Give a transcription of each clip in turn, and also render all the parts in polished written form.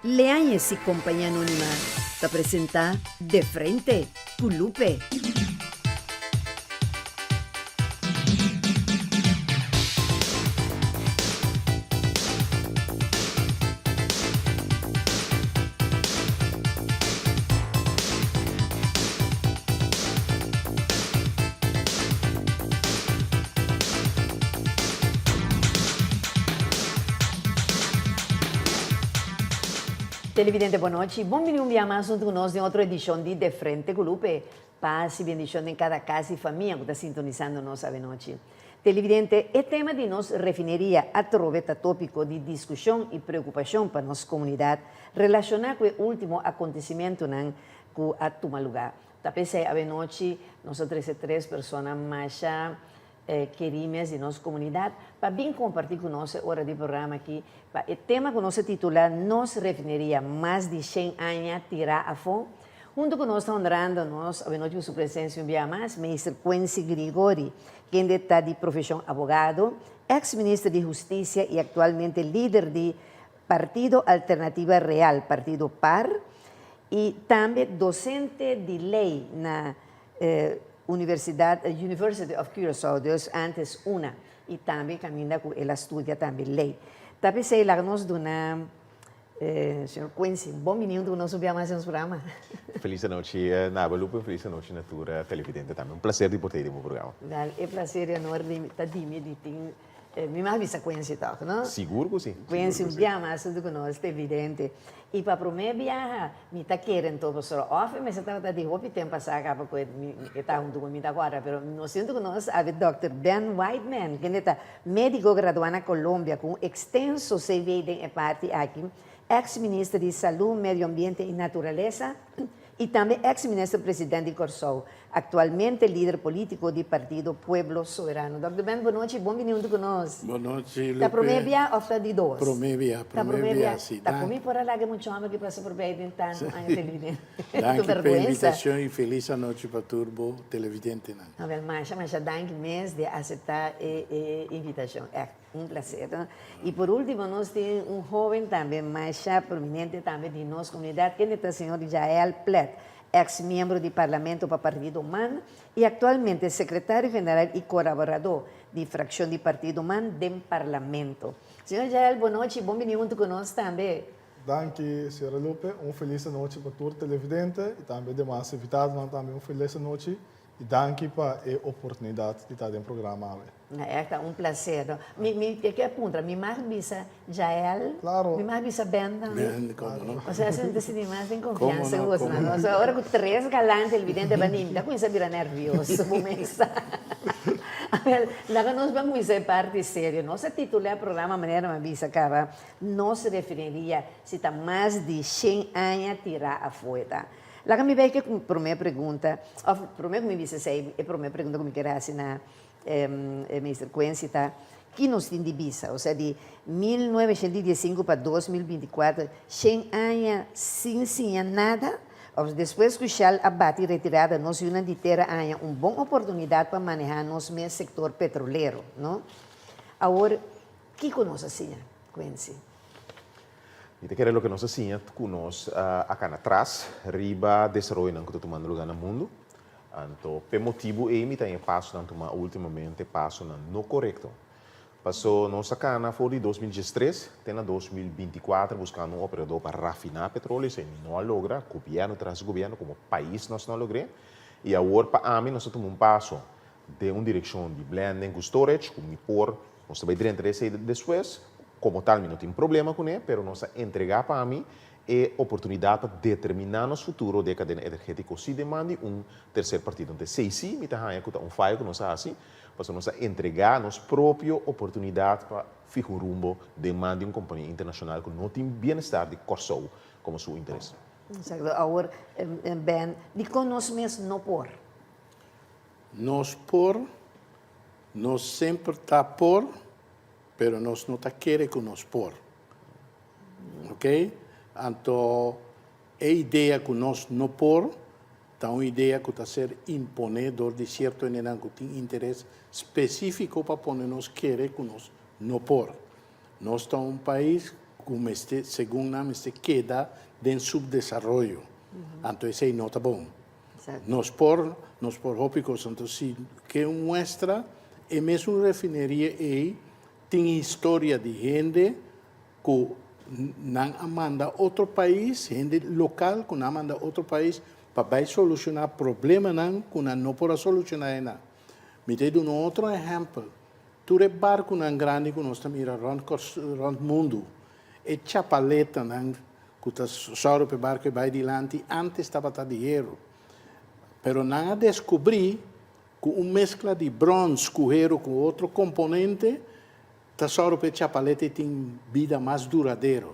Leanha esse companhia anônima. Te apresentar De Frente, Culupe. Televidente, boa noite. Bom-vindo um dia mais junto conosco em outra edição de Frente Culupe. Paz e bendição em cada casa e família que está sintonizando nós esta noite. Televidente, o tema de nós refineria a troveta tópico de discussão e preocupação para nossa comunidade relacionado com o último acontecimento que a tomado lugar. Talvez esta noite, nós três pessoas mais queridas de nossa comunidade, para bem compartilhar com nós a hora de programa aqui. O tema que nós titular nos referiria mais de 100 anos tirar a fome. Junto com nós está honrando nós, a noite sua presença um dia mais, Mr. Quincy Grigori, que está de profissão advogado, ex-ministro de Justiça e atualmente líder de Partido Alternativa Real, Partido PAR, e também docente de lei na University of Curaçao, Deus antes una, e também caminha com ela estuda também lei. Também sei lá nós dona senhor Quincy, bom menino do nosso dia mais no programa. Feliz noite, Naba Lupe, feliz noite, Natura Televidente também. Um prazer de poder ir no programa. É prazer enorme de estar de me mais vista Quincy tal, não? Seguro que sim. Quincy um dia mais do que nós, Televidente. E para o meu viajar, me está querendo todo o off, mas eu estava de roupa e tempo passar acaba com ele, está junto comigo agora, mas nós sinto que nós a Dr. Ben Whiteman, que é médico graduado na Colômbia com extenso CV em parte aqui, ex-ministro de Saúde, Meio Ambiente e Natureza, e também ex-ministro presidente de Corsol, atualmente líder político do Partido Pueblo Soberano. Dr. Ben, boa noite, bom-vindo conosco. Boa noite, Lupe. Está promevia ou está de dois? Promevia, sim. Está comigo por lá que muito homem que passa por bem tentando a televidente. Danke pela invitação e feliz noite para Turbo Televidente. Não, mas danke mesmo de aceitar a invitação. É um prazer. Não? E por último, nós temos um jovem também, mais já prominente também de nossa comunidade, que é o senhor Jael Plet, ex-membro do Parlamento para o Partido MAN e atualmente secretário-geral e colaborador de fração do Partido MAN do Parlamento. Senhor Jael, boa noite e bom-vindo junto conosco também. Danke, senhora Lupe. Feliz noite para todo televidente e também demais invitados, também feliz noite e danke para a oportunidade de estar no programa. É um prazer. Me que apunta, me mais bisa Jael, claro. Me mais bisa Ben também. Como não? O sea, se mais tem confiança em você. Agora com três galantes, evidente, vai me dar com isso vira nervioso, começa. Lá nós vamos ser parte séria. Nossa titular programa maneira uma bisa cara, não se referiria se está mais de 100 anos tirar a fora. Lá que me veio que para minha pergunta, para mim me disse sei, para minha pergunta que me queria assinar Mr. Quincy, tá? Que nos tem de visa, ou seja, de 1915 para 2024, 100 anos sem nada. Depois que o Shell abate e retirada, nós temos de ter uma boa oportunidade para manejar nosso setor petroleiro, não? Agora, o que conosco assim, Quincy? E te quero que nós assim, conosco acá atrás, riba desenvolvimento que está tomando lugar no mundo. Então, por motivo, ele tem passo não tomar ultimamente passo não correto. Passou nossa cana foi de 2013, até 2024 buscando um operador para rafinar petróleo, sem não logra, governo traz governo como país nós não logramos. E agora para mim nós tomamos um passo de uma direção de blending com storage, como por nós também dentro desse depois, como tal não tem problema com ele, mas nós entregar para mim é oportunidade para determinar nosso futuro de cadeia energética se demande terceiro partido. Então, se sim, me está um falho que nós assim, para nós entregar nossa própria oportunidade para ficar rumbo demande uma companhia internacional que não tem bem-estar de Corsol como seu interesse. Exato. Agora, Ben, de nós mesmos não por? Nós sempre está por, mas nós não está querendo que nós por. Ok? Então, a ideia que nós não por, está uma ideia que está ser imponedor de certo nenhum que tem interesse específico para poder nós querer que nós não por. Nós estamos um país como según nam queda en subdesarrollo. Entonces, ese no está bueno. Exacto. Nos por hópicos, entonces, que muestra, é mesmo refineria aí, tem história de gente que não manda outro país, gente local que não manda outro país, para solucionar problema não, que não pode solucionar nada. Me dei um outro exemplo. Tu é barco não grande que nós estamos rond mundo. É chapaleta não, que está só para barco e vai adiante, antes estava tá dinheiro. Pero não descobri que uma mescla de bronze correram com outro componente, está só para chapaleta e tem vida mais duradoura.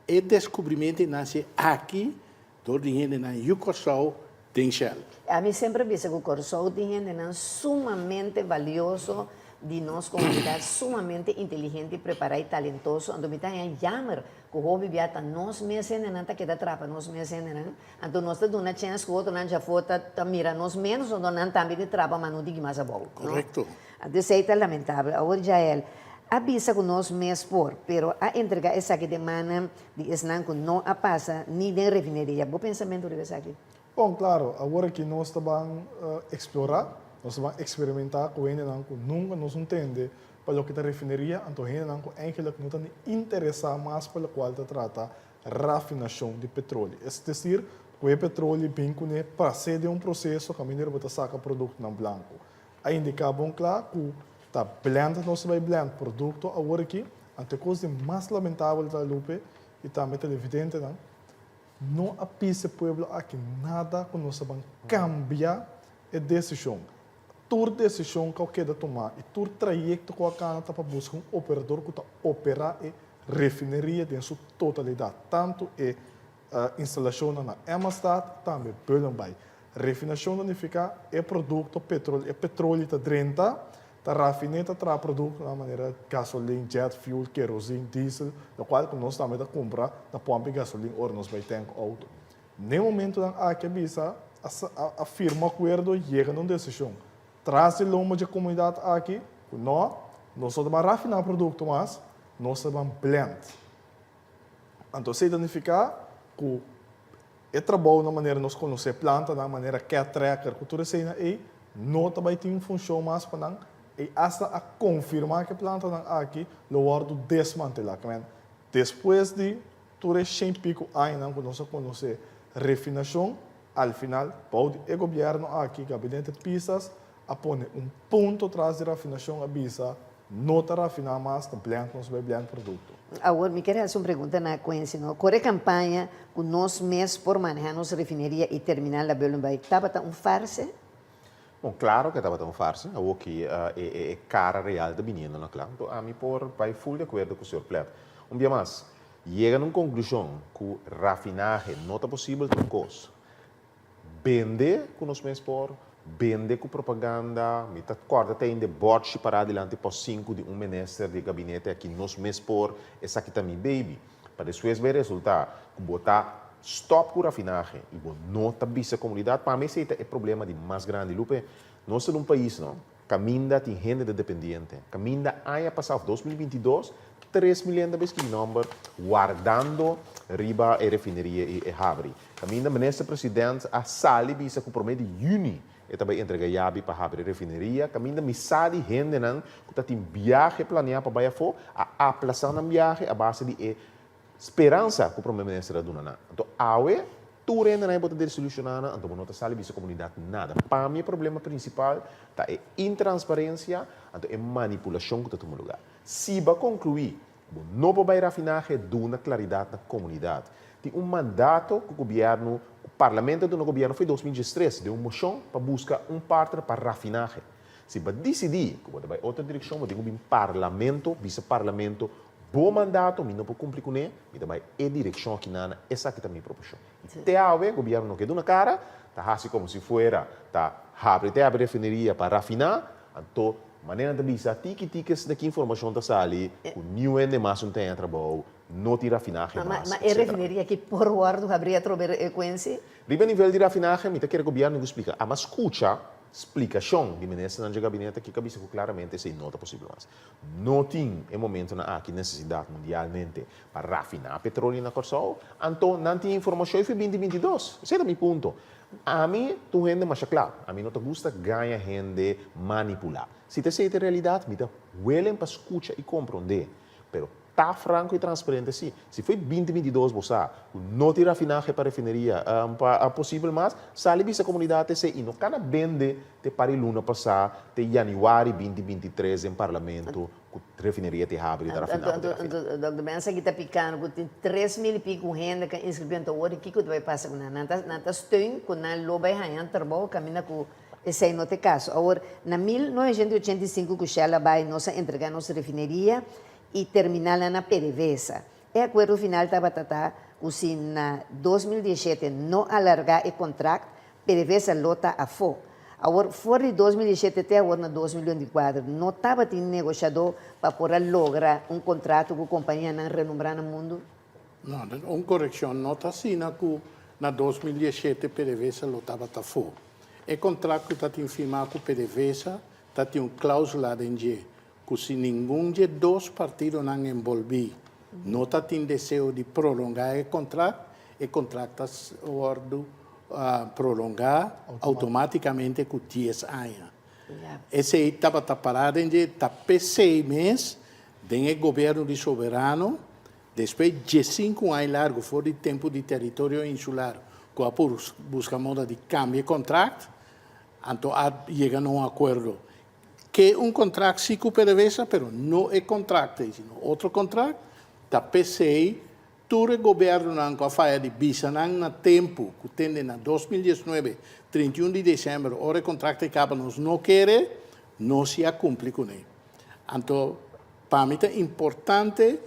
E descobrimento nasce aqui, do dinheiro na Yucosol, tem Shell. A mim sempre disse que o Corsol tem gente sumamente valioso de nossa comunidade, sumamente inteligente, preparado e talentoso. Então, me tem jammer que o hobby viata nós mesmos não está que dá trapa nós mesmos não. Então, nós temos uma chance que o outro não já foi tá mira nós menos, ou não também de trapa, mas não diga mais a boa. Correto. Então, isso é lamentável. Agora já é avisa que nós mesmos por, pero a entrega essa que demanda de esnan que não a passa nem de refineria. Bom pensamento de essa aqui. Bom, claro, agora que nós estamos explorar, nós vamos experimentar com ele que nunca nos entende para o que a refineria, então ele não eigenlijk não está interessado mais pelo qual se trata rafinação de petróleo. É dizer, que o petróleo bem com ele passa de processo que a mineira vai sacar produto não branco. A indicar bom claro que tá blend nós vai blend produto agora aqui, ante coisa mais lamentável da Lupe e também é evidente não a pisa pueblo aqui nada que nós vamos cambiar a decisão. Toda decisão que eu quero tomar e todo trajeto que eu quero para buscar operador que está operar a refineria em sua totalidade, tanto a instalação na Emastad, também Beulenbay. Refinação significa produto petróleo está dentro, a rafineta traz produto de maneira gasolina, jet fuel, kerosene, diesel, o qual nós também comprar da pompa de gasolina ou nós vai ter auto. No momento que a visa a firma acordo chega numa decisão, traz o nome de comunidade aqui, nós vamos rafinar produto, mas nós vamos blend. Então, significa que é trabalho na maneira nós conhecer planta, na maneira que é tracker, que tudo isso aí, não também tem função mais para nós. E hasta a confirmar que a planta aqui, lo guardo desmantelar. Depois de tudo esse pico ainda que nós conhecemos refinação, al final, pode o governo aqui, gabinete de pistas, a pôr ponto atrás de refinação, avisa, não está rafinar mais, está blend, nós vai blend produto. Agora, me quero fazer uma pergunta na coincidência, não? Qual é a campanha que nós mesmos por manejar nossa refineria e terminar a Beulenbay? Estava farsa? Bom, claro que estava tão farsa, o que é cara real da menina, não é claro? Então, a mim por vai full de acordo com o senhor Plet. Dia mais, chega numa conclusão que o rafinagem não é possível ter coisa. Vende com os mesmos por, vende com propaganda, me tá corda tem de board separado delante por 5 de ministro de gabinete aqui nos mesmos por, essa aqui também baby. Para depois ver resultar, botar stop com a rafinagem e não está bisa comunidade. Para mim, esse é o problema de mais grande. Lupe, nós somos um país, não? Caminda tem gente de dependente. Caminda, ano passado, 2022, 3 milhões de vezes que número, guardando riba e refineria e Habri. Caminda, ministro-presidente, a sali bisa com promete de junho, e também entrega Yabi para Habri refineria. Caminda, missade gente, não? Que tem viagem planeado para Baiafo, a aplaçar na viagem a base de esperança que o primeiro-ministro da Duna. Então, awe, tudo ainda não é poder solucionar, então não está salindo a comunidade nada. Para mim, o problema principal é intransparência, então é manipulação que está tomando lugar. Se vai concluir, não vai rafinar Duna claridade na comunidade. Tem mandato que o governo, o parlamento do governo foi em 2013, deu uma moção para buscar partner para rafinar. Se vai decidir que vai outra direção, vai ter um parlamento, vice-parlamento, bom mandato, mas não pode cumprir com ele, mas também é direção aqui na essa que também proporção. Até agora, o governo não quer dar na cara, está assim como se fosse, está abre a refineria para rafinar, então, maneira de dizer, tiques daqui informação está ali, o new end mais não tem trabalho, não tem rafinagem mais. Mas a refineria que por guardo abrir a trover frequência? Riba nível de rafinagem, me quer o governo explicar, mas escuta, explicação de ministro do gabinete que cabeça claramente se nota possível mais. Não tem em momento na que necessidade mundialmente para rafinar petróleo na Corsol, então não tem informação para 2022. Esse é o meu ponto. A mim, tu gente mais claro. A mim não te gusta ganhar gente manipular. Se te sei a realidade, me dá huelen para escutar e compreender. Pero tá franco e transparente sim. Se foi 2022 você não tira financiamento para a refineria para possível mais, sale essa comunidade se e não cada vende te para luna passar te januário 2023 em parlamento com refineria te abre da refineria. Dr. Bença que está picando, que tem 3.000 e pico gente que inscrevendo hoje, o que vai passar com nanta steun com na loba e hanhan trabalho caminha com esse aí não tem caso. Agora, na 1985 que Shell vai nos entregar nossa refineria e terminar lá na PDVSA. O acordo final estava tratado que se na 2017 não alargar o contrato, PDVSA lota a fora. Agora, fora de 2017 até agora, na 2024, não estava tendo negociador para poder lograr um contrato com a companhia não renombrada no mundo? Não, uma correção, não está assim que na 2017 PDVSA lotava a fora. O contrato que está firmado com PDVSA está uma cláusula de que se nenhum de dois partidos não envolvido, não está tendo desejo de prolongar o contrato está ordo prolongar automaticamente com 10 anos. Esse aí estava parado em 6 meses, tem o governo de soberano, depois de 5 anos largo, fora de tempo de território insular, com a busca moda de cambio de contrato, então chega a um acordo que um contrato se com PDVSA, mas não é contrato, sino outro contrato, da PCI, todo o governo não com a faia de bisa não tempo, que tem na 2019, 31 de dezembro, o contrato acaba nos não quer, não se cumpre com ele. Então, para mim é importante,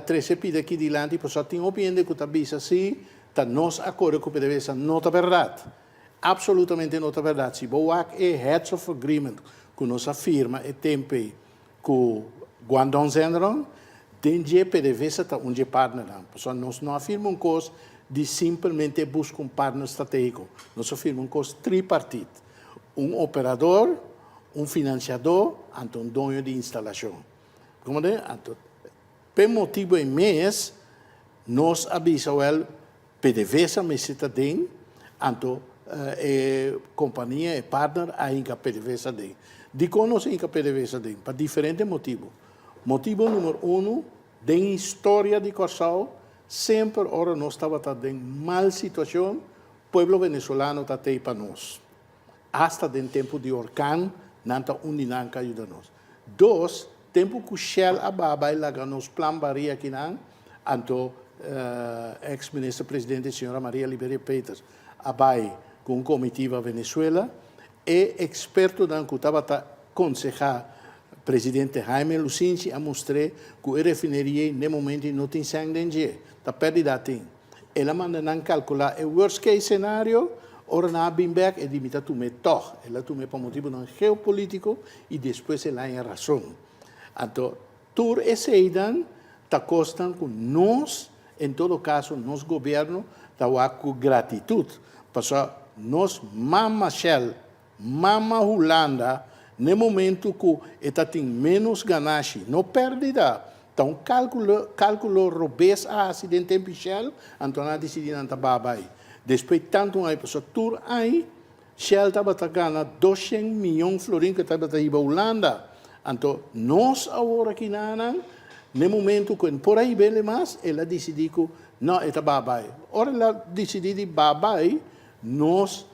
trazer pida aqui adiante, porque só tem opinião que a bisa sim, está nos acordo com PDVSA, não é verdade. Absolutamente não é verdade. Se você é Heads of Agreement, que nos afirma e tempo que Guangdong Zendron, dentro do PDVSA está um partner. Nós não afirmamos coisa de simplesmente buscar um partner estratégico. Nós afirmamos coisa tripartite. Um operador, um financiador, e um dono de instalação. Como é? Por motivo em mês, nós avisamos PDVSA me cita dentro, então companhia e partner ainda PDVSA dentro. De conosco ainda PDVSA dentro, para diferentes motivos. Motivo número 1, da história de Corsal, sempre ora nós estava em mal situação, o povo venezuelano está aí para nós. Hasta em tempo de orcão, não está unidade ajuda nós. 2, tempo que o Shell ababa e laga nos plan baria aqui não, então ex-ministra-presidente, senhora Maria Liberia Peters, abai com comitiva Venezuela, e experto que estava a aconselhar presidente Jaime Lucinci a mostrar que a refineria, no momento, não tem sangue em dia. Está perdida. Ela manda não calcular o worst case cenário, ora na Bimberg e dimita tume toch. Ela tume por motivo não geopolítico e depois ela tem razão. Então, tudo esse aidan está costando que nós, em todo caso, nosso governo, está com gratitude. Porque nós, mama Shell, mama Holanda, no momento que está tem menos ganagem, não perdida. Então, cálculo robês a acidente em Shell, então a decidido não babai. Depois tanto aí, pessoa tur aí, Shell estava ganhando 200 milhões de florins que estava aí para Holanda. Então, nós agora aqui no momento que por aí bem mais, ela decidiu que não está babai. Ora ela decidiu babai, nós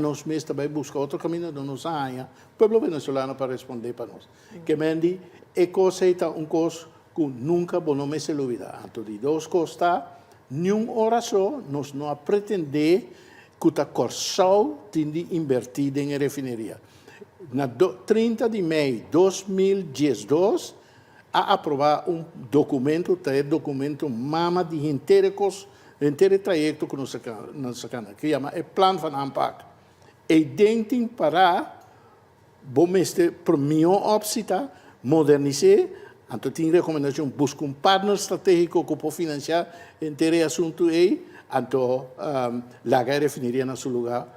nos meses também buscar outro caminho de nós o povo venezuelano para responder para nós. Que mendi é coisa um coisa que nunca vamos me se olvidar. Então, de duas coisas, nenhuma hora só, nós não pretender que a Corsal tenha de invertir em refineria. Na 30 de maio de 2012, a aprovar documento mama de inteiro trajeto que nós sacamos, que chama o Plano van Aanpak. E dentro para para minha opção, modernizar, então tem recomendação, buscar um partner estratégico que pode financiar inteiro assunto aí, então largar a refineria no seu lugar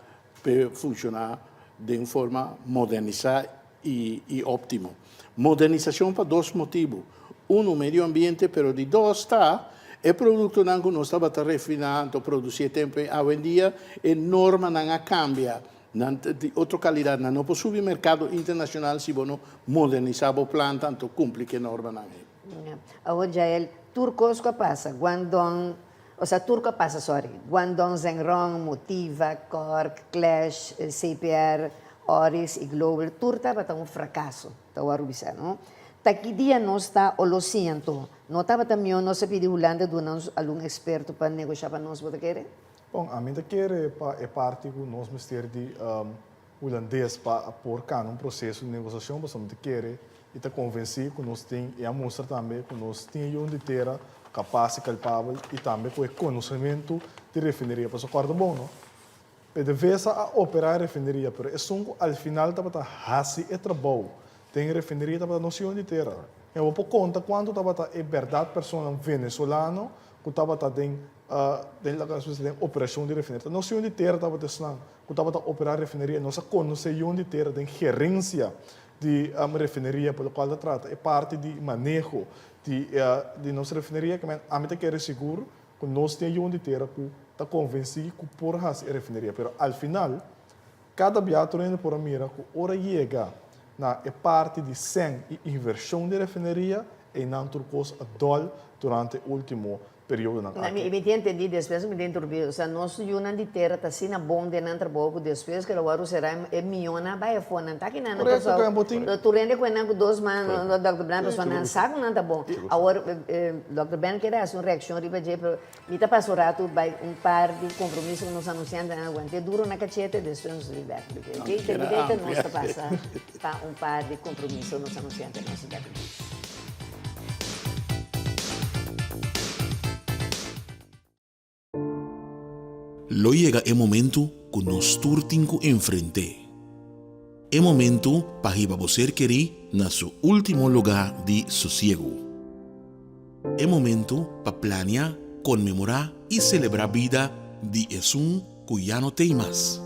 para funcionar de una forma modernizada y óptimo. Modernización por dos motivos. Uno, medio ambiente, pero de dos está el producto que no estaba refinando, producir tiempo. Hoy en día, la norma no cambia. De otra calidad, no puede subir mercado internacional si no modernizamos la planta, tanto cumple que norma no es. Ahora ya el turcos que pasa, Guangdong, o sea, turco pasa, sorry, Guangdong, Zhengrong, Motiva, Cork, Clash, CPR, Oris y Global, turta va a un fracaso, está a ¿no? Aqui dia não está o lo siento, não estava também não se pediu Holanda do nosso algum experto para negociar para nós você quer? Bom, a minha quer é parte do nosso ministério de holandês para pôr cá num processo de negociação, mas a minha quer e está convencido que nós tem e a mostra também que nós tem onde ter capaz e capaz e também com o conhecimento de refineria para socorrer bom, não? Pero vez a operar a refineria, pero é só ao final tá para hasi e trabalho. Tem refineria para noção de terra. Eu vou conta quando estava é verdade pessoa venezuelano que estava tem operação de refineria. Noção de terra estava testando que estava operar refineria. Nossa conhecimento de terra tem gerência de refineria pelo qual ela trata. É parte de manejo de nossa refineria que a mim quer seguro que nós temos de terra que está convencido que por a refineria. Pero al final cada viatura ainda por a mira que hora chega na é parte de 100 e inversão de refineria e não turcos a dólar durante o último período na Me entendi, depois me interrompi, o sea, nós Yunan de terra está assim na bom de não trabalho, depois que o agora será é milhona, vai fora, não está aqui não, pessoal. Tu rende com não dois manos, o Dr. Brand, pessoal não sabe não está bom. Agora, Dr. Brand quer dar uma reação riba de, me tá passou rato, vai par de compromissos que nos anunciando, não aguente, duro na cacheta, depois nos liberta. Que evidente nós está passando para par de compromissos nos anunciando na cidade. Lo llega el momento que nos turtinco enfrente. El momento para que você querer na su último lugar de sosiego. El momento para planear, conmemorar y celebrar vida de Esun que ya no tem más.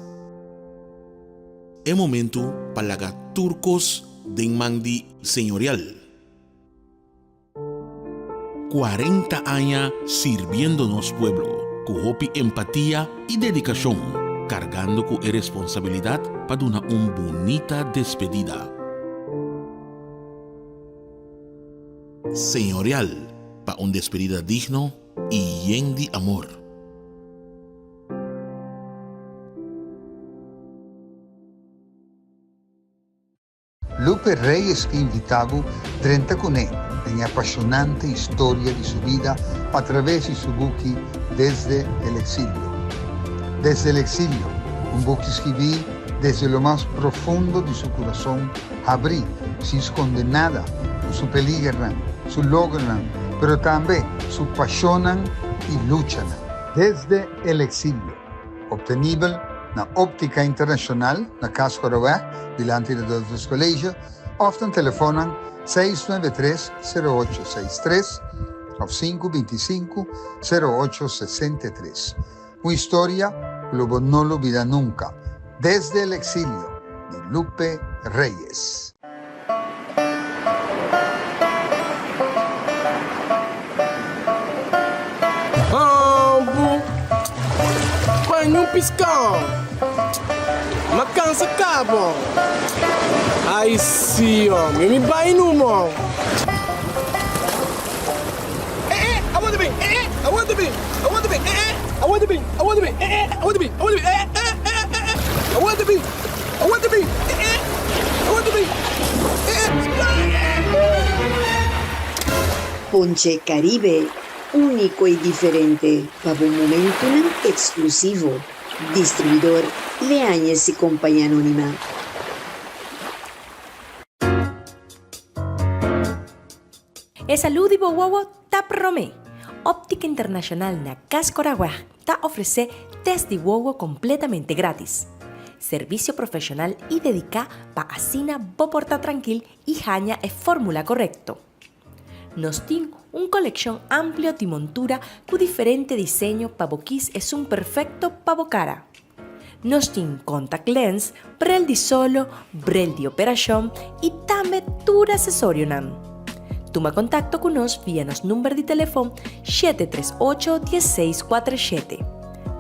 El momento para lagar turcos de mandi señorial. 40 años sirviéndonos pueblo. Con empatía y dedicación, cargando con responsabilidad para una bonita despedida. Señorial, para una despedida digno y lleno de amor. Lupe Reyes que invitado 30 con él en apasionante historia de su vida a través de su buque Desde el Exilio. Desde el Exilio, un buque que escribí desde lo más profundo de su corazón, abrí, se esconde nada, su peligran, su logran, pero también su pasionan y luchan. Desde el Exilio, obtenible na Óptica Internacional, na Casa Coronel, delante de dos colegios, often telefonan 693-0863 o 525-0863. Una historia que no lo olvida nunca. Desde el Exilio, de Lupe Reyes. Num piscão, macança cabo. Ai sim, homem, me vai no mão. I want to be, I want to be, I want to be, I want to be, I want to be, I want to be, I want to be, I want to be, I want to be, I want to be. Ponche Caribe, único y diferente, para un momento exclusivo. Distribuidor Leáñez y Compañía Anónima. E saúde boa ta promé. Óptica Internacional na Cascoragua ta ofrece test de wowo completamente gratis. Servicio profesional y dedica pa asina bo porta tranquil y jaña e fórmula correcto. Nos tiene un colección amplio de montura con diferente diseño pa boquis es un perfecto pa bocara. Nos tiene contact lens, brel di solo, brel di operación y también tour accesorio nam. Toma contacto con nos vía nos número de teléfono 738-1647.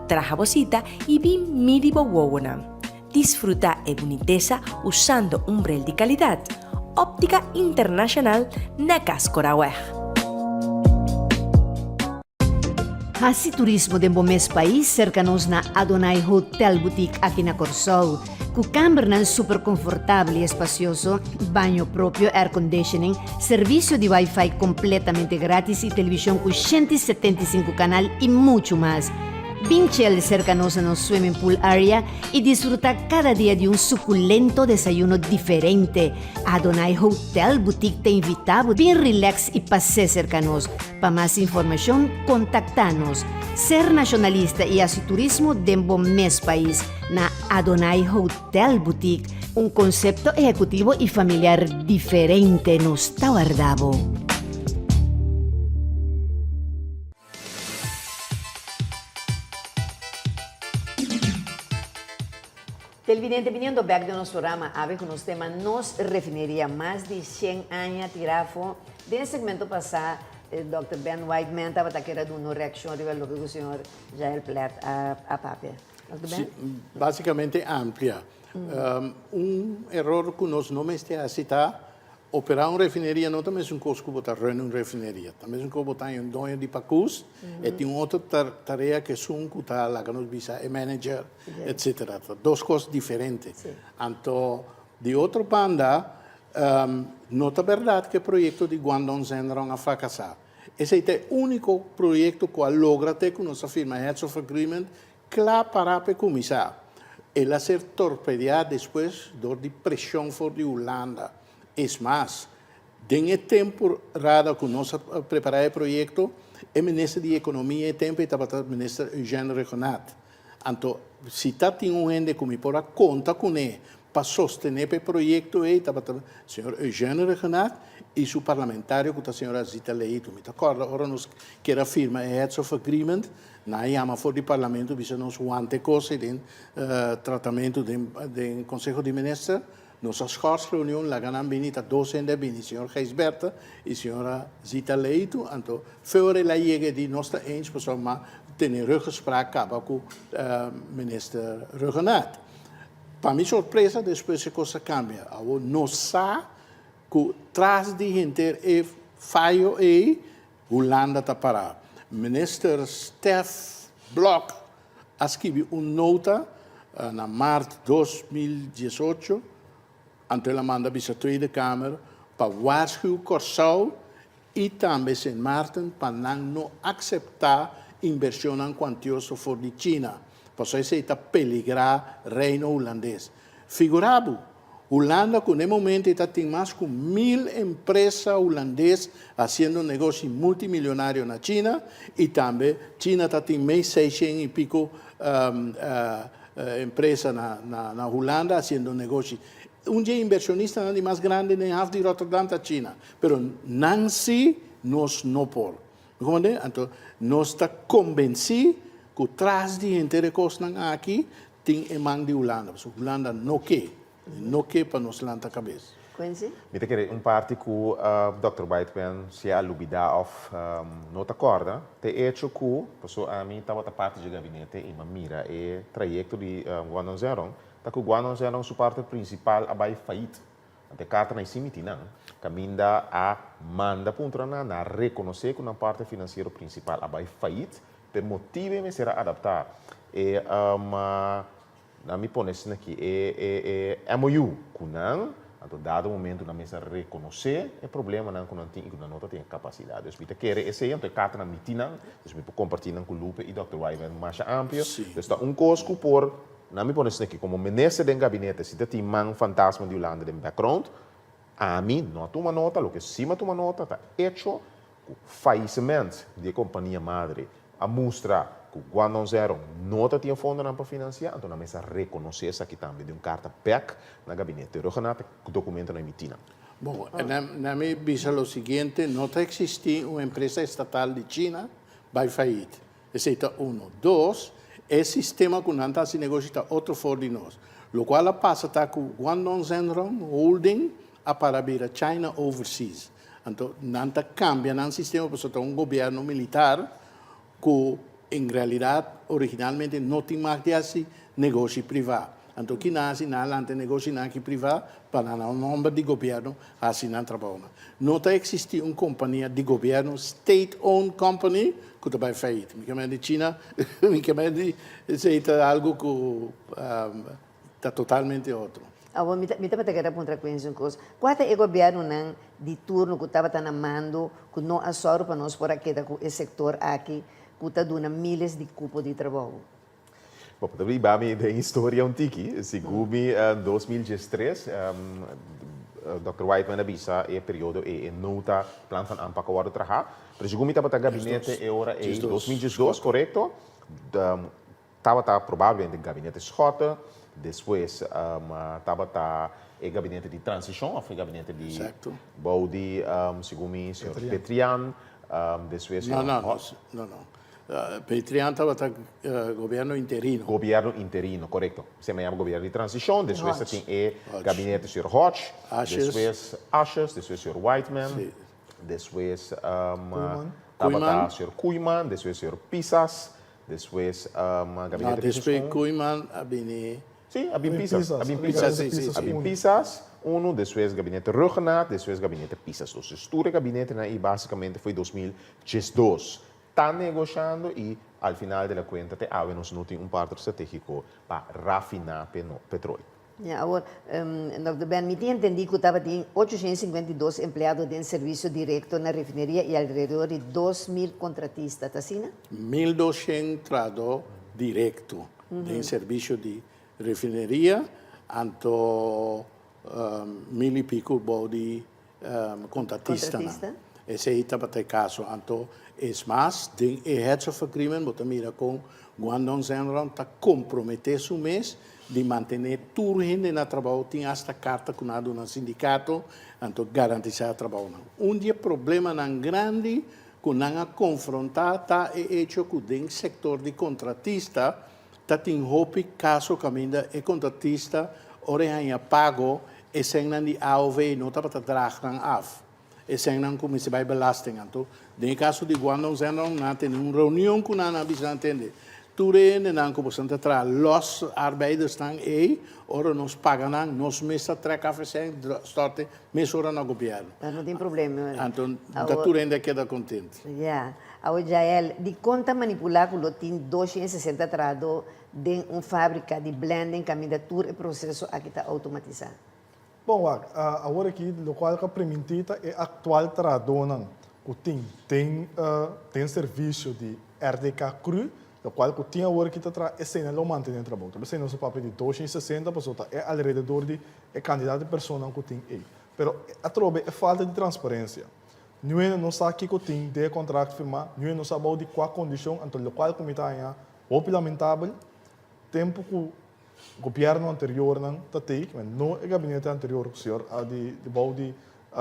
Traja bocita y vi miribo wowonam. Disfruta e boniteza usando un brel de calidad. Óptica Internacional na Cascoraweh. Hasi turismo de mes país cercanos na Adonai Hotel Boutique aqui na Corsol, com câmara super confortável e espacioso, banho próprio, air conditioning, serviço de Wi-Fi completamente grátis e televisão com 175 canal e muito mais. Vinchel cercanos no swimming pool area e disfruta cada dia de um suculento desayuno diferente. Adonai Hotel Boutique te invitamos, bem relax e passe cercanos. Para mais informação, contacta-nos. Ser nacionalista e assim turismo dembo mes país na Adonai Hotel Boutique, um conceito executivo e familiar diferente nos Tawardabo. Televidente, viniendo back de nuestro programa, a ver con los temas, nos referiría más de 100 años tirafo. De ese segmento pasado, el Dr. Ben Whiteman estaba dando una reacción a lo que el señor Jael Plat a papel. Dr. Ben? Sí, básicamente amplia. Un error que nos no me esté a citar, operar uma refineria não também é um costo que botar running uma refineria, também é um costo botar um dono de pacus, e tem outra tarefa que é um que está lá que nos visa é manager, etc. Dois costos diferentes. Então, de outra banda, não é verdade que o projeto de Guangdong Zhenrong a fracassar. Esse é o único projeto que logra ter com nossa firma Heads of Agreement claro para começar. Ela ser torpedeada depois de pressão de Holanda. É mais, tem temporada que nós preparamos o projeto, o ministro de Economia e Tempo estava o ministro Eugênio Reconat. Então, se está tendo gente que me pode conta com ele para sostener o projeto, estava o senhor Eugênio Reconat e o parlamentário, que está a senhora Zita Leito. Me acorda, agora nós queremos firmar Heads of Agreement, na chama for do parlamento, visa nos guante coisa de tratamento do Conselho de Ministros. Nossa reunião lá ganham benita 12 de bem, senhor Geisberta e senhora Zita Leito, então fora lá chega de nós eens pessoal mas ter gesprek com o ministro Regenat. Para minha surpresa, depois a coisa cambia. Nós sabemos que traz de gente é falho e Holanda está parado. Minister Stef Blok escreveu uma nota na março de 2018 ante ela manda para a Tweede Kamer para waarschuwen Corsau e também Sint Maarten para não aceitar inversão quantiosa for de China. Por isso está peligrar reino holandês. Figurado, Holanda com no momento está tem mais de 1000 empresas holandesas fazendo negócio multimilionário na China e também China está tem mais 600 e pico empresas na Holanda fazendo negócio. Inversionista não é mais grande nem a de Rotterdam da China, mas não se nos não por. Então, nós está convencidos que traz de gente que costam aqui tem emang de Holanda, mas Holanda não quer para nos lançar a cabeça. Quincy? Mite que parte que o Dr. Whiteman se alubida of não te acorda, te hecho que pessoa a mim estava a parte de gabinete e mira e trajeto de Guangdong Zhenrong. Tá que o Guangdong Zhenrong sua parte principal abai feito. Até carta na cimitina, caminda a manda puntra na reconhecer que na parte financeira principal abai feito, per motivo me será adaptar. E na me pones aqui é MOU kunang, então dado momento na mesa reconhecer é problema não quando tem não tem capacidade. Então kita quer esse então carta na mitina, então me compartilhar com Lupe e Dr. Wyman mais amplo. Então está costo por na me pones aqui como ministro do gabinete, se tem man fantasma de Holanda no background, a mim não toma nota, o que sim toma nota está hecho o falecimento da companhia madre a mostrar que o Guangdong Zhenrong não tinha fundo para financiar, então na mesa reconhecer isso aqui também de carta PEC na gabinete. Eu renato o documento na emitina. Bom, na minha visão é o seguinte, não existe uma empresa estatal de China vai falir. Esse é um. Dois, esse sistema que não se negocia está outro fora de nós. O qual passa está com Guangdong Zhenrong Holding a para vir a China Overseas. Então, não cambia no sistema, porque está um governo militar que, em realidade, originalmente não tinha mais de assim negócio privado. Então, que nasce na lante negócio aqui privado para o nome de governo assim não trabalha. Não existe uma companhia de governo, state-owned company, que está feita. Me chama de China, me chama de algo que está totalmente outro. Agora, me estava querendo perguntar uma coisa. Qual é o governo de turno que estava na mando, que não assoro para nós por aqui, o setor aqui, que está dando milhares de cupos de trabalho? Bom, também bami da história antiga, segundo em 2013, Dr. Whiteman avisa e período e nota plan van aanpak worden trabalhar. Mas segundo estava o gabinete e ora em 2012, correto? Estava provavelmente o gabinete Schotten, depois estava o gabinete de transição, ou o gabinete de Baudi, segundo o senhor Petrian, depois Não. Petrian estava governo interino. Governo interino, correto. Se chama governo de transição, depois tem o gabinete do senhor Hodge, depois Ashes, depois o senhor Whiteman, depois estava o senhor Koeman, depois o senhor Pisas, depois o gabinete de transição. Depois Koeman, abine... Sim, abin Pisas, depois gabinete Ruggenaat, depois gabinete Pisas. Então, o gabinete basicamente foi 2012. Está negociando e, al final da conta, nós não temos parto estratégico para rafinar petróleo. Agora, Dr. Ben, me entendi que estava em 852 empregados de serviço direto na refineria e alrededor de 2.000 contratistas, está assim? 1.200 trabalhadores direto de serviço de refineria, anto 1.000 e pico de contratistas. Esse aí estava o caso. Então, mas, o Heads of Agreement, você mira com Guangdong Zhenrong, está comprometido mês de manter tudo gente no trabalho, tem esta carta que nada no sindicato, então garantizar o trabalho. Dia problema grande que não confrontar está hecho que o setor de contratista está tem hope caso caminho e contratista ora pago e sem de AOV não está para dragen af. Esse não começa a belasting. Então, no caso de Guangdong Zhenrong, nós temos uma reunião que nós precisamos entender. Tudo não começamos a trazer os arbeiders estão aí, ora nos pagam, nos mesmos treca fazem, sorte, mês ora no governo. Não tem problema. Então, tudo ainda queda contente. Já. Agora, Jael, de conta manipular que o tem 260 trabalhadores de uma fábrica de blending, candidatura e processo aqui está automatizado. Bom, agora aqui, o qual que permitita é atual tradução que tem serviço de RDK cru, o qual que tem agora que está é sem não manter o trabalho. Então, nosso papel de 260 pessoas é alrededor de candidato de pessoas que tem aí. Mas a trobe é falta de transparência. Não sabe que tem de contrato firmado, não sabe de qual condição, então o qual que está é lamentável, tempo que o governo anterior não é o gabinete anterior o senhor de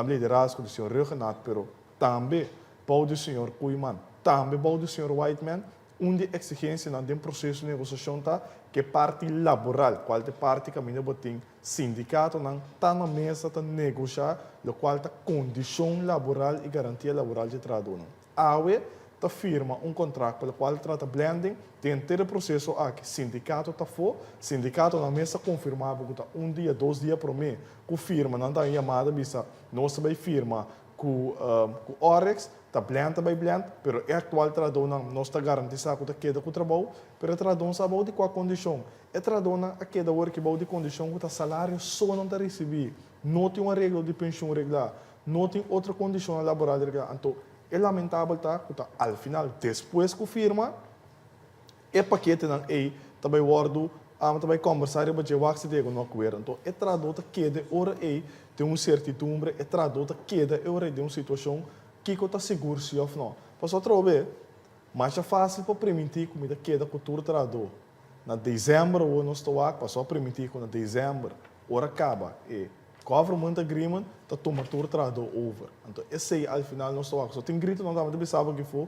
liderazgo do senhor Ruggenaat, mas também do senhor Koeman, também do senhor Whiteman, onde exigência no processo de negociação que parte laboral, qual é parte que tem sindicato não está na mesa para negociar, o qual é condição laboral e garantia laboral de trabalho. A firma contrato pelo qual trata blending, tem ter o processo aqui. Sindicato está fora, sindicato na mesa confirmava que dia, 2 dias por mês, que firma não está chamada, bisa, não se vai firma com Orex, está blend, mas é atual tradução não está garantizado que queda com o trabalho, mas a tradução sabe de qual condição. A tradução a queda hora que de condição que o salário só não está recebido, não tem uma regra de pensão regular, não tem outra condição laboral regular. Então, é lamentável que ao final, depois que firma, é paquete não é, também guardo, também conversar e bater o que se deve não acordo. Então, é tradução que hora é de uma certidumbre, é tradução que hora de uma situação que está seguro se ou não. Para outra vez, mais é fácil para permitir que a queda cultura tradução. Na dezembro, o nós estou aqui, para permitir que na dezembro, hora acaba e government agreement está tomando tradução over. Então, esse aí, ao final, nós estamos aqui. Só tem grito, não estamos sabe que foi,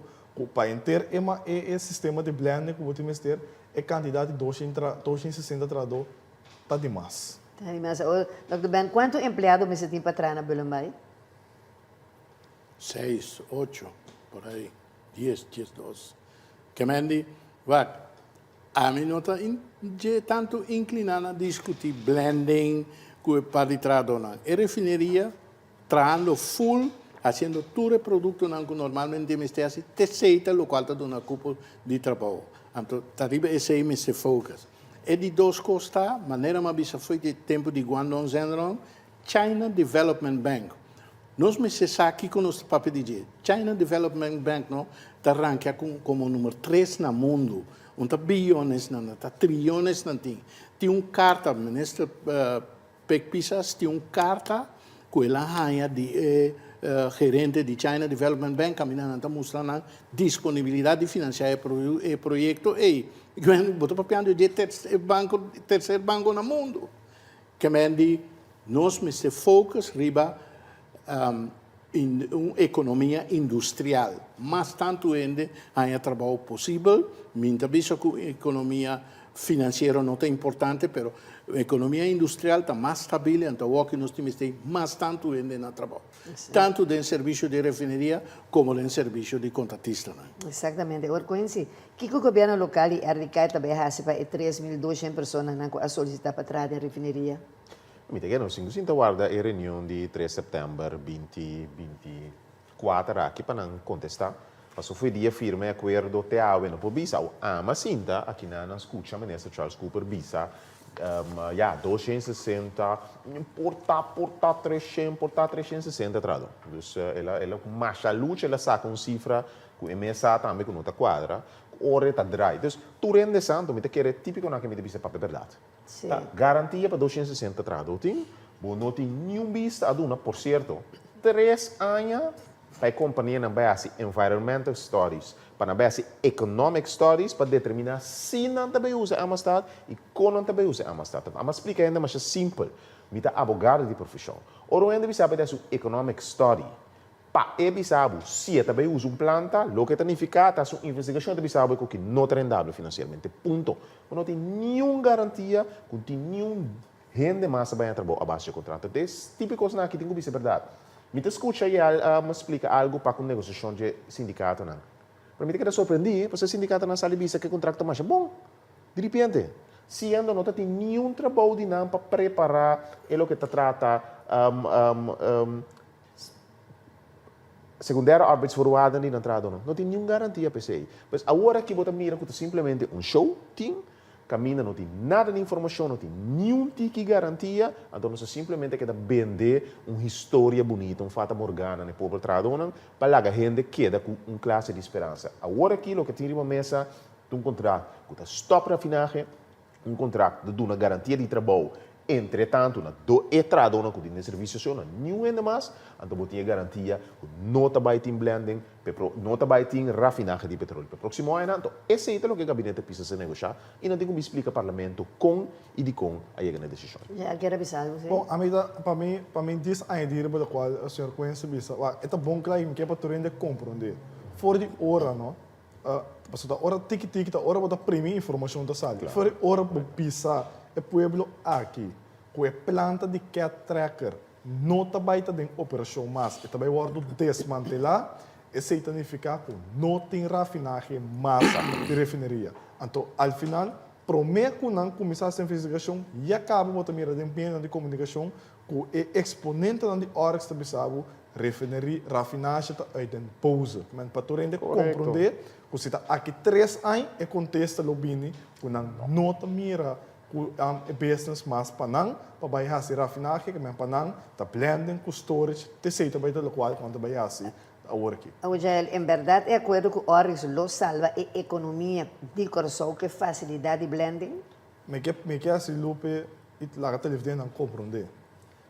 para ter o sistema de blending que o time ter é candidato de 260 trador, está demais. Tá, mas, Dr. Ben, quanto empregado você tem para trabalhar na Belambay? 6, 8, por aí. 10, 12. Que me diz, a mim não está tanto inclinada a discutir blending para de tradona. E refineria, trando full, fazendo todo o produto que normalmente me está assim, terceira, o qual está dando um cupo de trabalho. Então, arriba esse aí me se focus. E de duas costas, maneira mais foi de tempo de Guangdong Zhenrong, China Development Bank. Nós me se aqui com nosso papel de China Development Bank, não, está ranqueado como número 3 no mundo. Onde bilhões, está trilhões, não tem. Tem carta, ministro Pek Pisas, tem carta com ela rainha de gerente de China Development Bank, caminhando está mostrando disponibilidade de financiar o projeto. E botou papel de terceiro banco no mundo. Que me diz, nós me se focus riba em uma economia industrial. Mas tanto ainda há trabalho possível, minha vista que a economia financeira não é importante, mas a economia industrial está mais estável, então o que nós temos mais tanto ainda no trabalho. Tanto em serviço de refineria como em serviço de contratista. Exatamente. Agora, conhece que o governo local e a RICAI também recebe para 3.200 pessoas a solicitar para trás da refineria? Mite che noi siamo guarda la riunione di 3 settembre 2024 aqui para não contestar. Mas foi dia firme acordo te avem por bisa ama sinta aqui na escuta ministro Charles Cooper bisa 260 porta 360 trado. Dus ela mais a luce ela saca cifra com emessa também com outra quadra ore ta drai. Dus tu rende santo mite che è tipico na che mite bisa papel verdade. Sim. Tá, garantia para 260 traduting, bom, não tem nenhum visto a duna, por certo, 3 anos para a companhia na base environmental studies, para na base economic studies, para determinar se não também usa a Amistad e como não também usa a Amistad. Mas explica ainda mais simples, me dá abogado de profissão. Ora ainda bisa para su economic study. Pa e bisabu, se também usa planta, lo que significa a sua investigação de bisabu é que não é rendável financeiramente. Ponto. Não tem nenhuma garantia, não tem nenhum gente mais para trabalhar abaixo do contrato. É típico na que tem que ser verdade. Me escuta e me explica algo para a negociação de sindicato. Para mim, que surpreendi, porque o sindicato não sabe que o contrato mais bom. De repente, se ainda não tem nenhum trabalho de para preparar o que trata secundária arbeidsvoorwaarden die entrada não tem nenhuma garantia para isso. Mas agora que você mira que simplesmente show tem, caminha não tem nada de informação, não tem nenhum tipo de garantia, então você simplesmente quer vender uma história bonita, fata morgana no povo tradona, para a gente queda com classe de esperança. Agora aquilo que tem uma mesa, um contrato que stop rafinagem, um contrato de uma garantia de trabalho. Entretanto, na do tradona com o serviço não nenhum ainda mais, então você tem garantia que não está vai ter blending, não está vai ter rafinagem de petróleo. Para o próximo ano, então esse é o que o gabinete precisa negociar e não tem como explicar ao parlamento com e de com a essa decisão. Já quero avisar você. Bom, para mim diz a ideia pela qual o senhor conhece bisa, é bom claro que é para tu render compreender. Fora de hora, não? Passou da hora tic-tic, da hora para primeira informação da sala. Fora de hora para pisar o pueblo aqui, com a planta de cat tracker, não está baita de operação mais, está bem guardo desmantelar, e se significa que não tem rafinagem massa de refineria. Então, ao final, promete que não começar essa investigação e acaba com a mira de empenho de comunicação com o exponente de horas que está refineria, rafinagem está aí em pausa. Mas para tu render compreender, que se está aqui 3 anos e contesta o bini, que não está mira business mas panang pabayas si rafinagem que men panang ta blending com storage te sei também do qual quando bayas a work. Hoje, em verdade, é acordo com Oryx lo salva a economia de coração que facilidade de blending? Me que assim lupe it la televisão não compreender.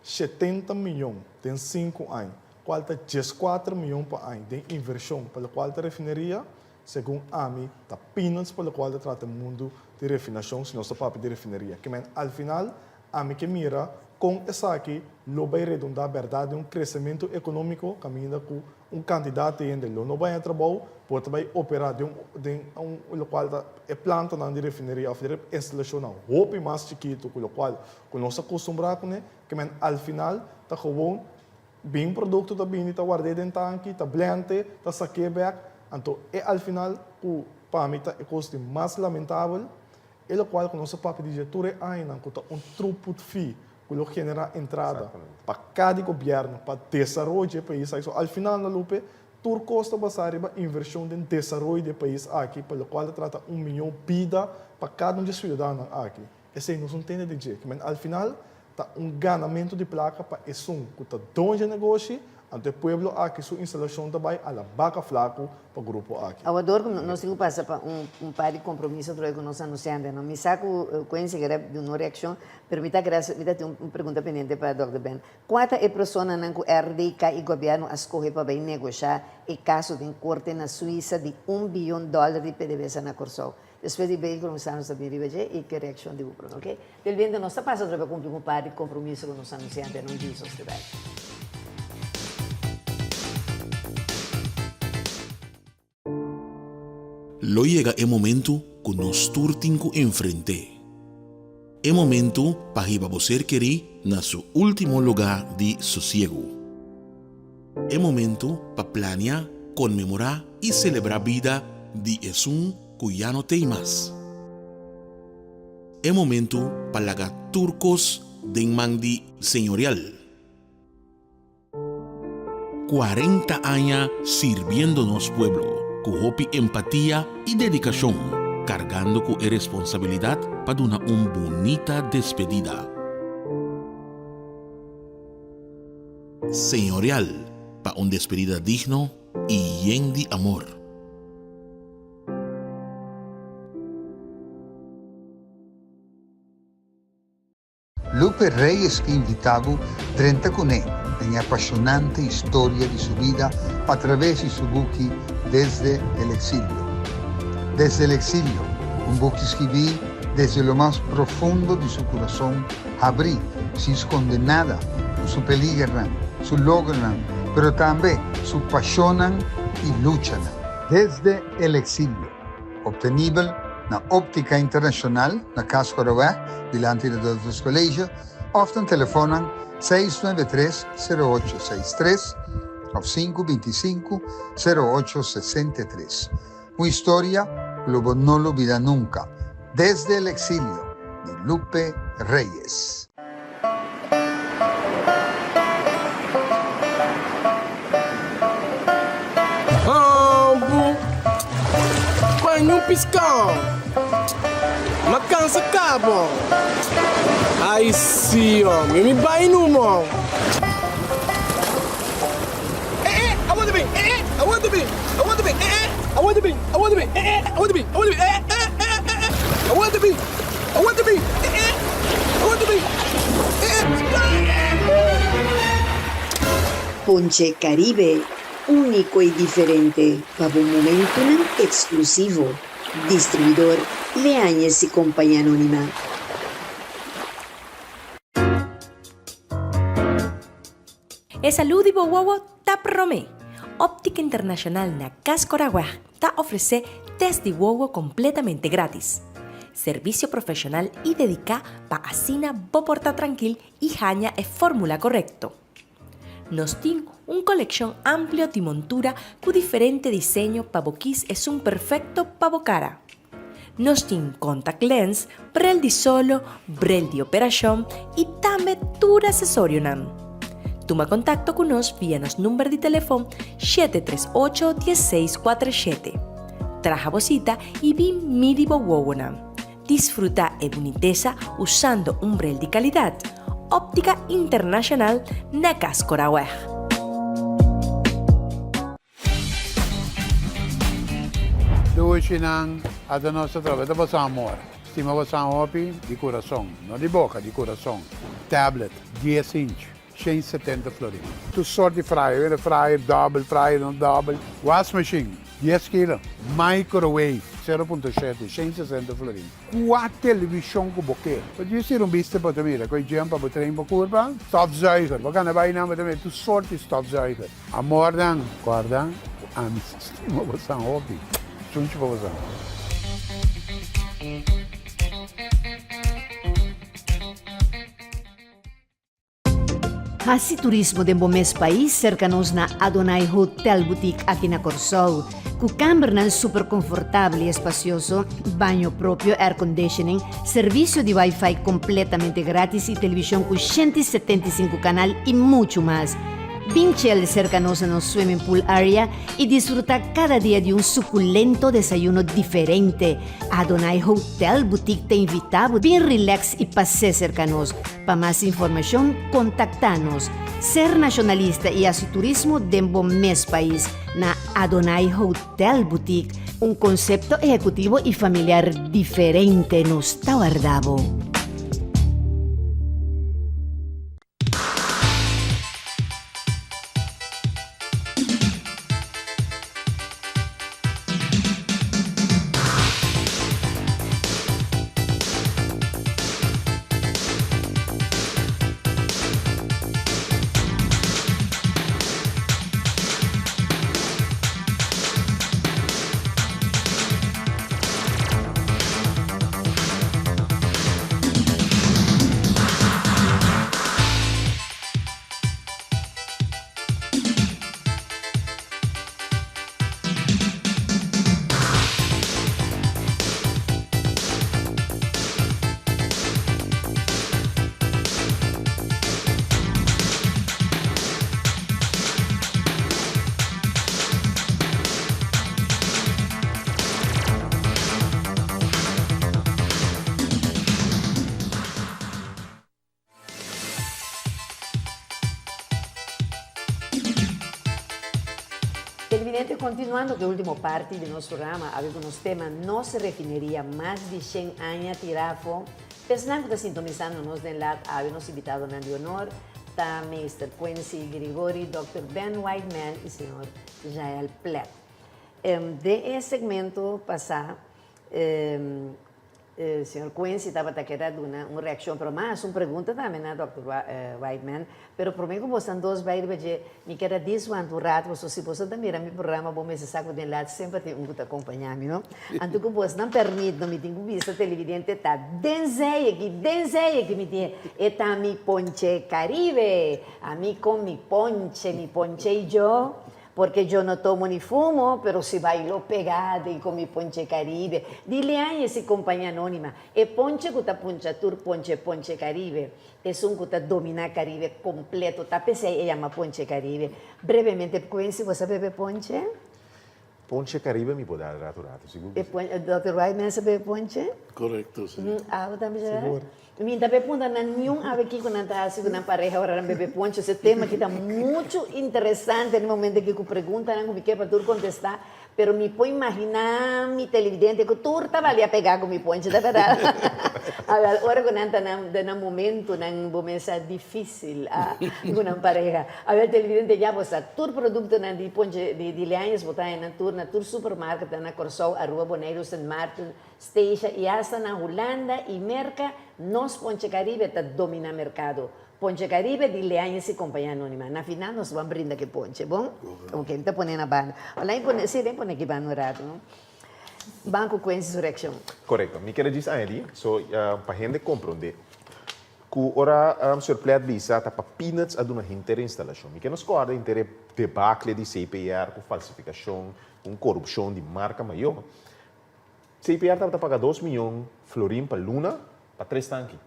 70 milhões tem 5 anos. Qual está 14 milhões por ano de inversão pela qual a refineria segundo AMI, está peanuts pelo qual trata o mundo de refinação, se não está papo de refineria. Que ao final, AMI que mira com essa aqui, lo vai redundar a verdade um crescimento econômico caminhando com candidato ainda não vai trabalhar, pode vai operar de local é planta na refineria ou de instalação não, roupa mais chiquito, com o qual nós acostumamos com né, que men al final tá gewoon bem produto tá bem tá guardado em tanque, tá blende, tá saque back, então é al final o para mim tá custo mais lamentável, é o qual nós papo de diretor ainda com throughput fee que genera entrada para cada governo, para desenvolver o país. So, al final, na lupe, tur costa basar a inversão de desenvolvimento do país aqui, pelo qual trata 1 milhão de vida para cada um dos cidadãos aqui. Esse não entende de jeito, mas al final, tá ganamento de placa para esse que tá donde negócio, ante o povo aqui, sua instalação também, a la vaca flaco para o grupo aqui. Eu adoro que nós temos que passar para par de compromisso com nós anunciantes. Não me saco coisa que de uma reação. Permita que eu tenha uma pergunta pendente para o Dr. Ben. Quantas pessoas que RDK e governo escolhem para negociar o caso de corte na Suíça de $1 bilhão de PDVSA na Corsol? Depois de bem começamos a ver e que reação de Upro, ok? Del vento nós está passando para cumprir um par de compromisso com nós anunciantes, não diz sociedade. Lo llega el momento que nos turtinco enfrente. El momento para que você querer na su último lugar de sosiego. El momento para planear, conmemorar y celebrar vida de Esun que ya no tem más. El momento para lagar turcos de mandi señorial. 40 años sirviéndonos pueblo. Con hopi empatía y dedicación, cargando con responsabilidad para una bonita despedida. Señorial, para una despedida digno y lleno de amor. Lupe Reyes que invitado 30 con él en apasionante historia de su vida a través de su buque Desde el Exilio. Desde el Exilio, un buque escribí desde lo más profundo de su corazón, abrí, sin esconder nada, su peligran, su logran, pero también su pasionan y luchan. Desde el Exilio, obtenible na Óptica Internacional, na Casa Corahuá, delante de los colegios, often telefonan 693-0863 o 525-0863. Una historia que no lo olvida nunca. Desde el Exilio, de Lupe Reyes. Põe um piscão. Uma cansa cabo. Aí sim, homem. Me vai no mão. I want to be. I want to be. I want to be. I want to be. I want to be. I want to be. I want to be. I want to be. I want to be. I want to be. Ponche Caribe, único y diferente, para un momento exclusivo. Distribuidor Leáñez y Compañía Anónima. E salud e boa ta promé. Óptica Internacional na Casa Corahuá ta ofrece test de boa completamente gratis. Servicio profesional y dedica pa asina bo porta tranquil y jaña e fórmula correcto. Nos tiene un colección amplio de montura con diferente diseño pa boquis es un perfecto pa bocara. Nos tiene contact lens, brel di solo, brel di operación y también tur accesorio nam. Toma contacto con nos vía nos número de teléfono 738-1647. Traja bocita y vi midibo wowonam. Disfruta e boniteza usando un brel de calidad. Óptica Internacional na Casa Corahuá. Hoje nang ada nossa trabalho para amor. Estima você hopi de coração, não de boca, de coração. Tablet 10 inch, 170 florins. Tu sorte fryer, fryer double, fryer não double. Wash machine 10 kg. Microwave 0.7, 160 florin. 4 televisão com boquê. Pode dizer biste para também, com o jam para trein para curva, stofzuiger. We gaan erbij namen também, tu soorten stofzuiger. Amor dan, guarda, aan sistema você hobby. Sunch para você. Hasi turismo de mes país cercanos na Adonai Hotel Boutique aqui na Corsol, com câmara super confortável e espacioso, banho próprio, air conditioning, serviço de Wi-Fi completamente grátis e televisão com 175 canal e muito mais. Vinchel cercanos no swimming pool area e disfrutar cada dia de um suculento desayuno diferente. Adonai Hotel Boutique te invitamos, bem relax e passe cercanos. Para mais informação, contacta-nos. Ser nacionalista e assim turismo dentro mes país na Adonai Hotel Boutique, um conceito executivo e familiar diferente nos Tauardabo. Televidente, continuando com a última parte do nosso programa, alguns temas não se referiria mais de 100 anos tirafo. Pensando que está sintonizando nos de lá, habíamos invitado na de honor, está Mr. Quincy Grigori, Dr. Ben Whiteman e Sr. Jael Platt. De esse segmento passado, Sr. Quincy estava querendo uma reação, pero mais uma pergunta também, né, Dr. Whiteman. Pero por mim, como vocês dois vai dizer, me quero dizer um rato, você se você também meu programa, bom, mas saco de lá sempre tem um que acompanhar, não? Então, como você não permite, não me tem que vista televidente, tá denzeia que me tem, está mi ponche Caribe, a mim com mi ponche eu. Porque eu não tomo nem fumo, pero se bailo pegada e com mi ponche Caribe. Dile a essa companhia anônima, e ponche que está poncha tour ponche Caribe. É um que está domina Caribe completo, tá pensei, chama ponche Caribe. Brevemente, Quincy, você bebe ponche? Ponche Caribe me pode dar rato, seguro. Dr. Whiteman, você bebe ponche? Correcto, sim. Ah, também já? Seguro. Minha pergunta não é nenhum aqui quando está assim na pareja agora bebê ponche, esse tema que está muito interessante no momento que eu pergunto, não me quer para tu contestar, pero me põe imaginar mi televidente que tu estava ali a pegar com mi ponche, da verdade. Agora quando está no momento, num momento difícil com uma pareja, a ver televidente já você tur produto na de ponche de leanhas botar na tur supermarket na Corsol, a Rua Boneiro, St. Martin Station e hasta na Holanda e Merca, nós Ponche Caribe está domina mercado. Ponche Caribe de Leanhas e Companhia Anônima. Na final, nós vamos brindar que ponche, bom? Ok, então põe na banda. Olha, se tem põe aqui para no rato, não? Banco com insurrecção. Correto. Me quero dizer ali, para a gente compreender, que ora surplet visa está para peanuts a uma instalação. Me quero nos corda inter debacle de CPR com falsificação, com corrupção de marca maior. CPR está pagar 2 milhões florim para Luna, para 3 tanques.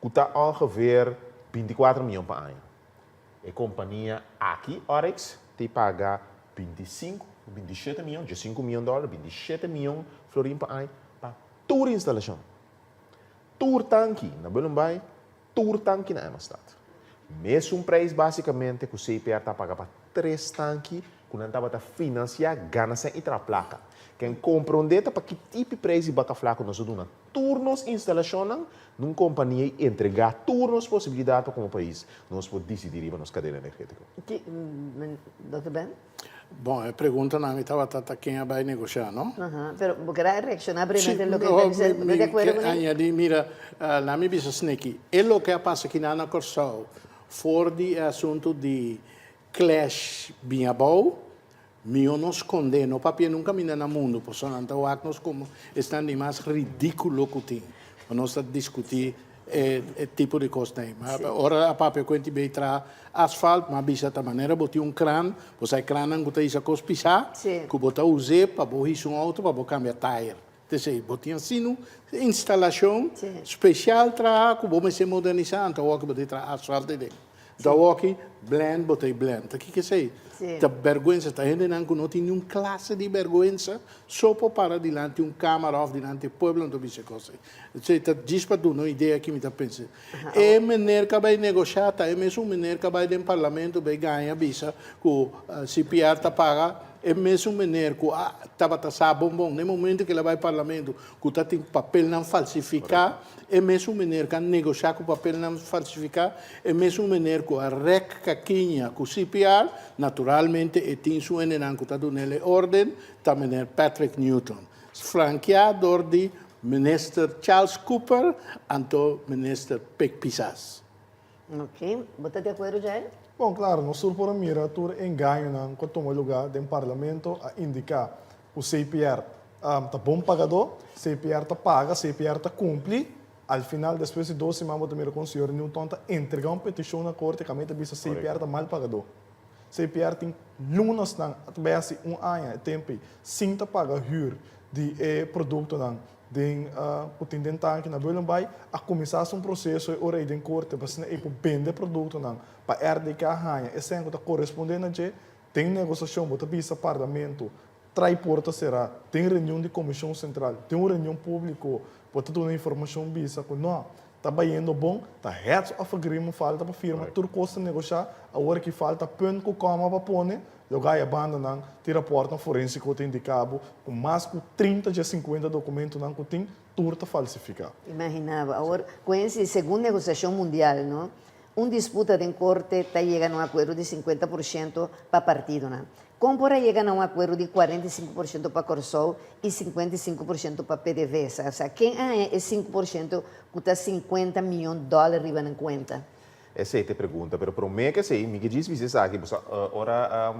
Que está ongeveer 24 milhões para ano. A companhia aqui, Oryx, te paga 27 milhões, de 5 milhões de dólares, 27 milhões florim para ano, para toda instalação. Tour tanque na Belumbai, tour tanque na Amistad. Mesmo preço, basicamente, que o CPR está pagando para 3 tanques, que não estava a financiar, ganha sem ir a placa. Quem compreende para que tipo de preço vai flaco nós damos turnos instalação numa companhia entregar turnos possibilidade para como país nós podemos decidir para nossa cadeia energética. Dr. Ben? Bom, a pergunta não estava quem vai negociar, não? Ajá, pero quería reaccionar brevemente Sim, a lo que está diciendo. ¿Estás de acuerdo con él? añadir, mira, lá me bisa sneki. É o que passa aqui na Corsal, for de assunto de clash bem bom, eu não escondo, o papel nunca me no mundo, por isso não nós como estão de mais ridículo que tem. Nós estamos discutir tipo de coisa tem. Ora a papel quando vai tra asfalto, mas bisa da maneira botar crânio, você crânio não tem essa coisa pisar, que botar usar para botar um auto para cambiar tire. Então, botar assim instalação especial para que vamos se modernizar, então o que botar tra asfalto dele. Então aqui blend, botei blend. O que sei? A vergonha está ainda não tem nenhuma classe de vergonha só para diante câmara ou diante do povo não tem coisa. Então diz para tu uma ideia que me está pensando. É maneira que vai negociar, é mesmo maneira que vai no parlamento vai ganhar visa que o CPR está paga. É mesmo maneira que estava taxado bom no momento que ela vai ao parlamento que está tem papel não falsificar é mesmo maneira que negociar com o papel não falsificar é mesmo maneira que a REC caquinha com o CPR naturalmente tem sua enenão que está dando ordem também Patrick Newton franqueador de minister Charles Cooper anto minister Peck Pisas. Ok, ¿vos estás de acuerdo, Jair? Bom, claro, nós por mira tur enganho na que toma lugar do parlamento a indicar o CPR tá bom pagador, CPR tá paga, CPR tá cumpre, al final depois de 12 semanas também com o senhor Newton tá entregar uma petição na corte que a meta bisa CPR tá mal pagador. CPR tem lunas na através ano tempo sim tá paga huur de produto não den potendentan que na belum vai a começar um processo ora em corte para se vender produto não para RDK hanha esse é que correspondendo a tem negociação bota bisa parlamento trai porta será tem reunião de comissão central tem uma reunião pública bota toda a informação bisa que não tá indo bom tá heads of agreement falta para firma tudo custa negociar a hora que falta ponto que coma para pôr lugar abandonam, tira a porta forense tem de cabo, com mais de 30 a 50 documentos que tem, tudo falsificado. Imaginava. Agora, com esse, segundo a negociação mundial, não? Disputa em corte está chegando a um acordo de 50% para partido, não? Compora chega a um acordo de 45% para Corsol e 55% para PDVSA. Ou seja, quem é esse 5% que está $50 milhões riba na conta? Essa é a pergunta, mas para mim que sei, me diz você aqui, ora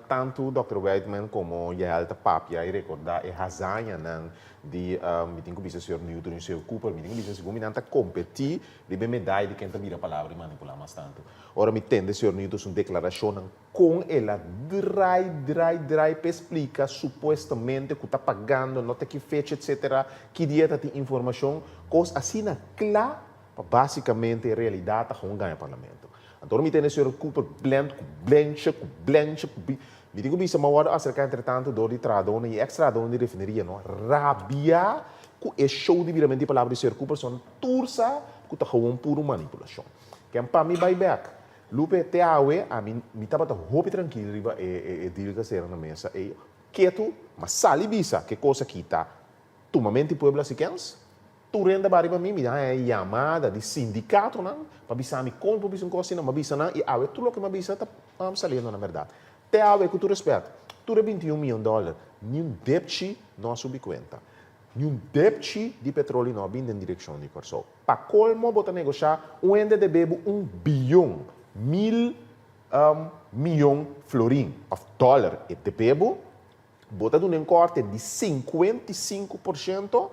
tanto Dr. Whiteman como Yael Tapia e recordar a razão de me tenho que o senhor Newton e o senhor Cooper, me tenho que dizer que me competir de bem medalha de quem está vira a palavra e manipular mais tanto. Ora me tende o senhor Newton uma declaração com ela dry para explicar supostamente que está pagando, nota que fecha, etc. Que dia tem informação, coisa assim na clara. Basicamente, a realidade é que ganha o parlamento. Então, me tem o senhor Cooper blanche. Me digo que uma hora acerca, entretanto, do de tradona e extradona de refineria, não? Rabia, que é show de viramento de palavra do senhor Cooper, são tursa, que está com pura manipulação. Que é para mim, back. Lupe, te awe, a mim, me estava roupa tranquilo, riba, e diga que será na mesa, e quieto, mas sali bisa, que coisa que está, tumamente pueblo siquens, tu renda bari para mim, me dá chamada de sindicato, não? Para bisa me com para bisa um coisa, não, mas bisa não, e awe tudo que me bisa está saliendo na verdade. Te awe que tu respeita, tu é $21 milhões, nenhum débito não assume conta, nenhum débito de petróleo não vindo em direção de Corsol. Para colmo, bota negociar, o ende de bebo $1 bilhão florim of dollar e de bebo, bota um corte de 55%.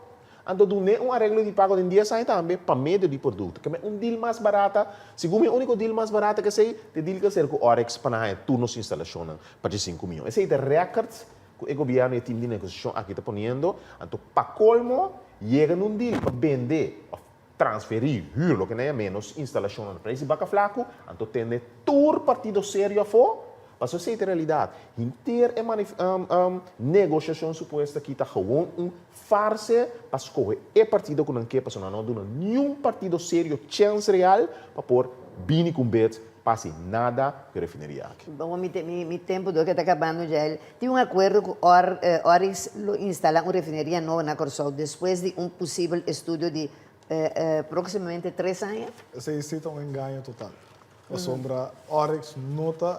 Então, um arreglo de pago de dia sai também para meio de produto. Que é deal mais barata. Segundo o único deal mais barata que sei, é deal que ser com o Orex para turnos de instalação para 5 milhões. Esse é o records que o governo e o time de negociação aqui está ponendo. Então, para colmo, chega num deal para vender, transferir, o que não é menos, instalação no preço baca flaco. Então, tem todo partido sério a for. Mas essa é a realidade. Inteira negociação suposta que está com farsa para escolher o partido que não quer, para não dar nenhum partido sério chance real para pôr bem com bet, passe nada que refineria aqui. Bom, meu tempo do que está acabando já. Tem acordo com Oryx instalar uma refineria nova na Corsol depois de possível estudo de aproximadamente 3 anos? Esse é engano total. A sombra Oryx não está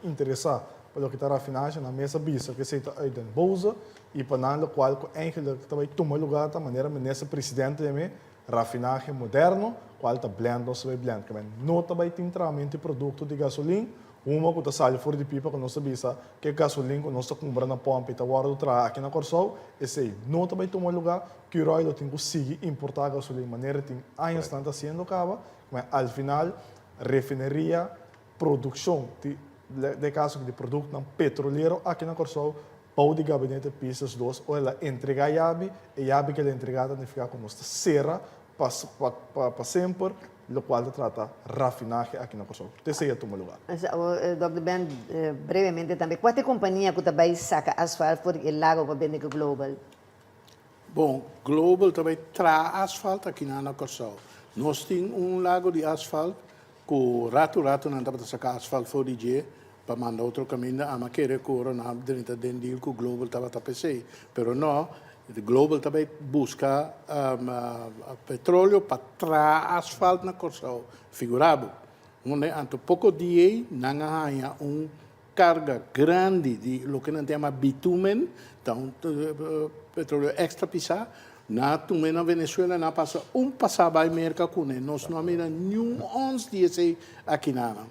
interessada para que está rafinagem na mesa bisa, que se uit den boze, e para nada qual eigenlijk também toma lugar da maneira nesse presidente também, rafinagem moderno, qual está blend ou se vai blend, que não também tem tratamento produto de gasolina, uma que está saindo fora de pipa, que não se bisa, que gasolina que não está comprando na pompa e está guardando aqui na Corsol, esse não também toma lugar, que o Royal tem que seguir importar gasolina, maneira tem anos estão fazendo cava, mas ao final, refineria, produção de caso de produto não petroleiro aqui na Corsol, pau de gabinete pistas 2, ou ela entrega a chave, e a chave que ela entregada tem que ficar com nossa serra para sempre, o qual trata rafinagem aqui na Corsol. Esse é o lugar. Dr. Ben, brevemente também, qual é a companhia que também saca asfalto por o lago para vender com Global? Bom, Global também traz asfalto aqui na Corsol. Nós temos lago de asfalto, que rato não dá para sacar asfalto fora de dia, para mandar outro caminho, a maquere coro na dentro do deal que o Global estava a pensar. Mas não, o Global também busca petróleo para trazer asfalto na Corsol. Figurável. Anto pouco dia, não há carga grande de lo que não chama bitumen, então petróleo extra pisar. Na Venezuela não passa passava em mercado com ele. Nós não temos nenhum ons de aqui nada.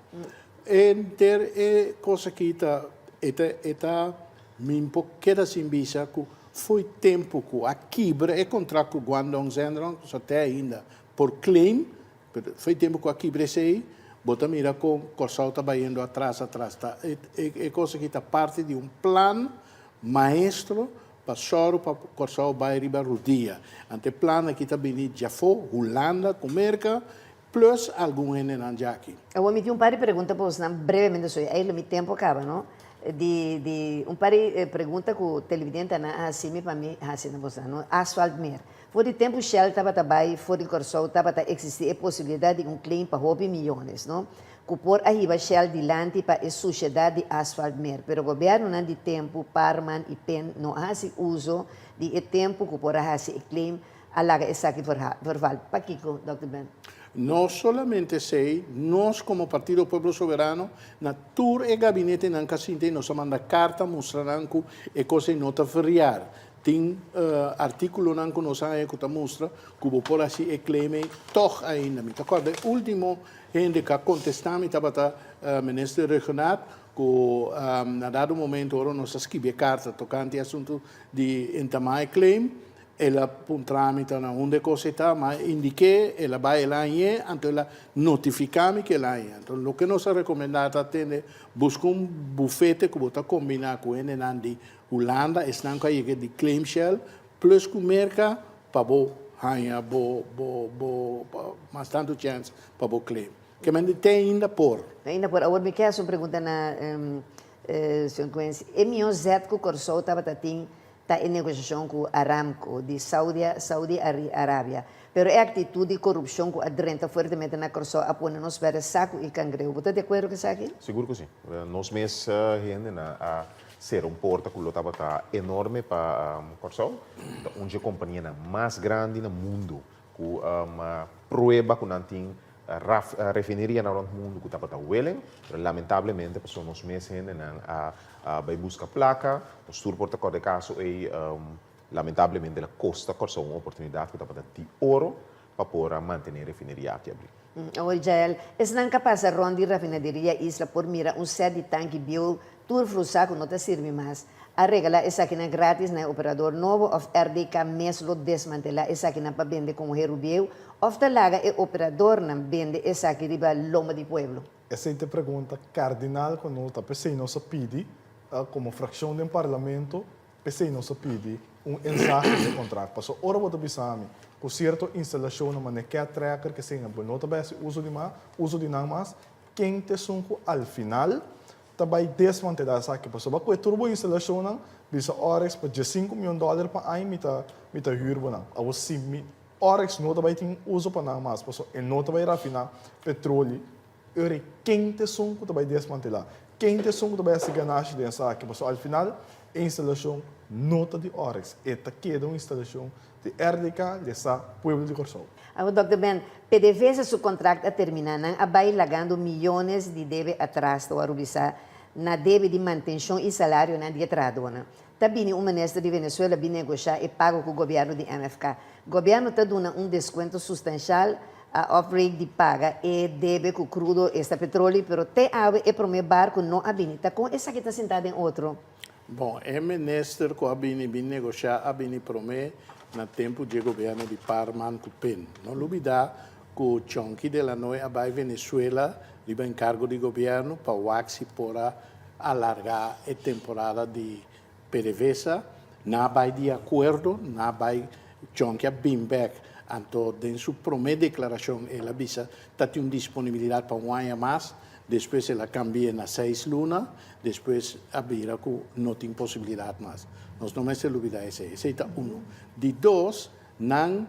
Coisa que está me pouquinho assim visa que foi tempo que a Quibre é contrato com Guangdong Zhendong, só até ainda por claim, foi tempo que a Quibre sei, bota mira com Corsol está indo atrás, tá? É coisa que está parte de plano maestro para Corsol vai riba rodia. Ante plano que está bem já foi Holanda, Comerca, plus algum ene na aqui. Eu vou emitir par de perguntas para você, brevemente, só aí o tempo acaba, não? Par de perguntas que o televidente na assim para mim, assim na você, não? Asfalto mer. Por de tempo Shell estava também, fora de Corsol estava a existir a possibilidade de claim para hobby milhões, não? Que por arriba Shell dilante para a sociedade de asfalto mer, pero o governo não de tempo Parman e PEN não faz uso de tempo que por fazer claim alaga essa aqui por val. Para Kiko, Dr. Ben. Não somente sei, nós como Partido do Povo Soberano, na tour e gabinete na Casinte, nós manda carta mostrando que é coisa não está feriar. Tem artículo não que nós que mostra que o por assim é clame toch ainda. Me acordo, o último gente que contestava estava o ministro regional que na dado momento ora nós escreve carta tocante assunto de entamar claim. Ela pun tramite na onde cosa está, mas indiquei, ela vai lá em então ela notifica-me que lá em. Então, o que nós recomendamos é buscar bufete que bota combinar com ele de Holanda, estão com aí de claim shell, plus com merca para bo hanha mas tanto chance para bo claim. Que me tem ainda por. Ainda por. Agora me quer uma pergunta na Sr. Quency. É meu zet que o Corsol estava está em negociação com Aramco, de Saudi Arábia. Pero é atitude de corrupção que adrenta fortemente na Corsol, a pôr nos ver saco e cangrejo. Você está de acordo com isso aqui? Seguro que sim. Nós mesmos a ser porta que estava enorme para Corsol, onde a companhia mais grande no mundo, com uma prova que não tem a refineria no mundo que estava Wellen, lamentavelmente, pessoas nos meses vai buscar placa, o sur porta de caso e lamentavelmente a costa Corsol uma oportunidade que estava de ouro para poder manter a refineria aqui abrir. Oi, Jael, não capaz de rondir a refineria isla por mira set de tanque bio, tur frusaco não te serve mais. A regla é aqui na grátis na operador novo of RDK mesmo desmantelar essa aqui na para vender com o Herubeu, of the laga é operador na vende essa aqui riba Loma de Pueblo. Essa é a pergunta cardinal quando nós pensamos pedir como fração do parlamento, pensamos pedir ensaio de contrato. Passou hora para pensar com certa instalação na maneira tracker que seja bom, não também uso de nada mais, quem te sunco ao final também desmantelar essa aqui. Passou com a turbo instalação não, bisa horas para $5 milhões para aí mita hurbo não. Ao sim horas não também tem uso para nada mais. Passou e não também rafinar petróleo. Ore quem te sunco também desmantelar. Quem te sunco também se ganhar dessa aqui. Passou ao final a instalação nota de horas. Esta queda uma instalação de RDK dessa Pueblo de Corsol. Agora, Dr. Ben, PDVSA su contrato a terminar, vai lagando milhões de deve atrás do Arubisa na deve de manutenção e salário na dia tradona. Também o ministro de Venezuela vai negociar e paga com o governo de MFK. O governo está dando desconto substancial a off-rate de paga e deve com crudo este petróleo, pero te ave e prome barco não habilita com essa que está sentada em outro. Bom, é ministro que abini negociar, abini prome na tempo de governo de Parman Cupen. Não olvidar que o chonque de la noi abai Venezuela riba em cargo de governo para o Waxi para alargar a temporada de PDVSA, não vai de acordo, não vai chonque a back. Então, em sua primeira declaração, ela avisa que tem disponibilidade para um ano mais, depois ela cambia na 6 lunas, depois a vira que não tem possibilidade mais. Nós não mais se olvidar esse é um. De dois, não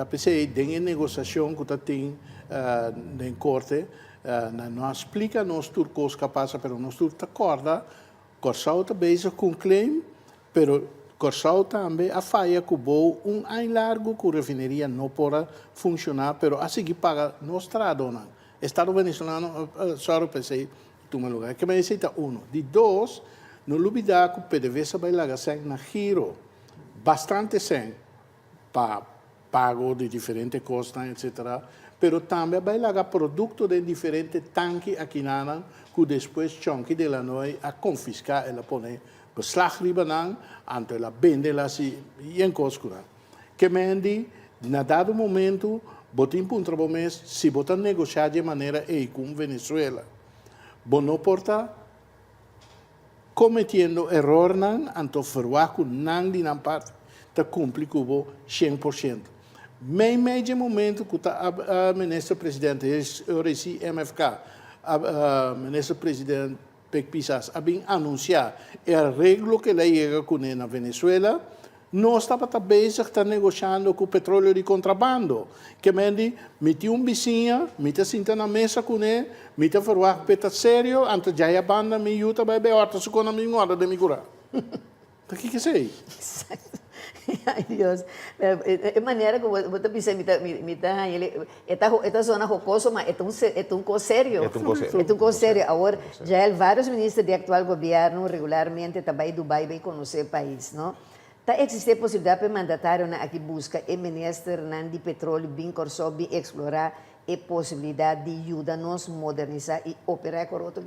pensei em negociação que tem em corte, não explica nós tudo coisa que passa, mas nós tudo acorda, Corsau está bezig com claim, pero Corsau também a falha que um ano largo que a refineria não pode funcionar, pero a seguir paga nos tradona. Estado venezuelano, só pensei, toma lugar. Que me dice uno. De dois, não olvidar que o PDVSA vai lá sem na giro, bastante sem, para pago de diferentes costas, etc. Pero também vai lá produto de diferentes tanques aqui na que depois chonque de la noi a confiscar ela põe beslag ribanan, anto ela vende lá se em coscura. Que mendi, na dado momento, botin puntra bomês, se botar negociar de maneira com Venezuela, bom não porta cometendo erro nan, anto verwaku nan di nan parte, ta cumpre cubo 100%. Meio de momento que a ministro-presidente, o MFK, a ministro-presidente Pek Pisas, a bem anunciar o arreglo que ela chega com na Venezuela, não estava bezig, está negociando com o petróleo de contrabando. Que mendi, meti vizinho, meti sinta na mesa com ele, meti verwacht peta sério, antes já a banda me ajuda vai bem, outra se com a minha hora de me curar. O que sei? Ai, Deus. É maneira que você pensa, esta zona rocosa, mas é um co sério. É um co sério. Agora, já vários ministros do atual governo regularmente também Dubai vem conhecer o país, não? Tá existe a possibilidade para mandatário aqui busca o ministro de petróleo bem corso, bem explorar a possibilidade de ajudar-nos a modernizar e operar com outro.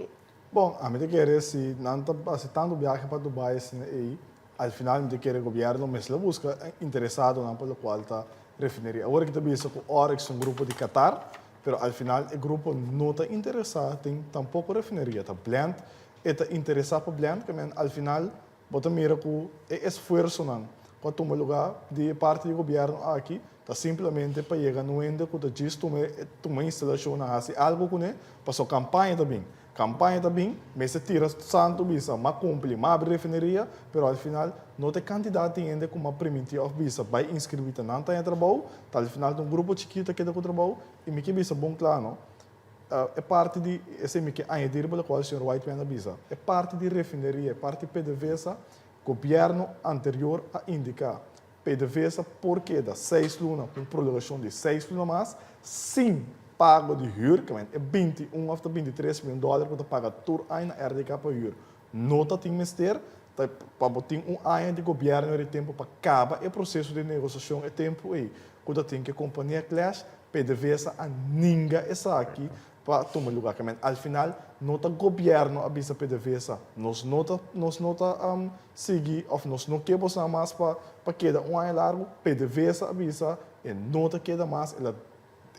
Bom, a mim quer se não se tanto viaje para Dubai assim, al final de que o governo mesmo busca interessado na pelo qual está refineria. Agora que também o Oryx um grupo de Qatar, mas al final o grupo não está interessado em tampouco refineria, está plant, está interessado para plant, que al final bota mira que o esforço não, quando toma lugar de parte do governo aqui, está simplesmente para chegar no ende que o diz toma instalação na assim algo com ele, passou campanha também. Campanha também, mas se tira santo visa, mas cumpre, mas abre refineria, mas ao final não tem candidato ainda com uma primitiva visa, vai inscrever não tem trabalho, ao final tem um grupo chiquito que tem trabalho e me que visa bom claro, é parte de esse me que añadir pelo qual o senhor White vem a visa, é parte de refineria, é parte de PDVSA, governo anterior a indicar PDVSA porque da 6 lunas com prolongação de 6 lunas mais, sim pago de huur, que é 21 ou 23 milhões de dólares que você paga por ano na RDK para huur. Não está tem mister, para botar ano de governo de tempo para acabar o processo de negociação é tempo aí. Quando tem que a companhia class, PDVSA a ninguém está aqui para tomar lugar. Que ao final não está governo avisa PDVSA, nós não seguir ou nós não queremos mais para quedar ano largo, PDVSA avisa e não está queda mais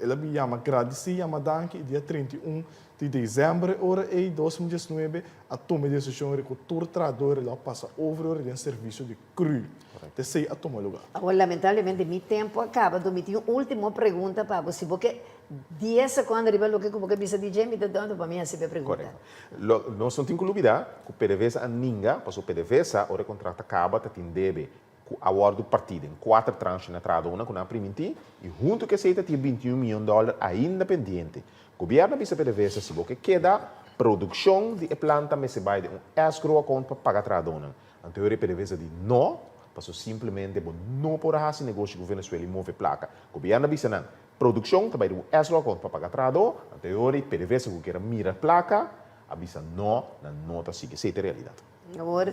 ela me chama agradecer, chama danke, dia 31 de dezembro, hora 2019, a tomar decisão de que o trabalhador lá passa over em serviço de cru. De sei a tomar lugar. Agora, lamentavelmente, meu tempo acaba. Eu tenho uma última pergunta para você, porque 10 segundos arriba do que você precisa dizer, me dando para mim essa pergunta. Correto. Nós não temos que olvidar que o PDVSA a ninguém, porque o PDVSA, a hora que o contrato acaba, tem deve a hora do partido, em 4 tranches na trada, uma com a primiti, e junto que aceita tem 21 milhões de dólares ainda pendente. O governo bisa PDVSA, se você queda produção de planta, mas se vai de escrow account para pagar a trada. A teoria PDVSA diz não, porque simplesmente não pode fazer negócio com o Venezuela e mover placa. O governo bisa não, produção também de escrow account para pagar a trada, a teoria PDVSA que quer mira placa, avisa no, na nota sigue, se realidad. Agora,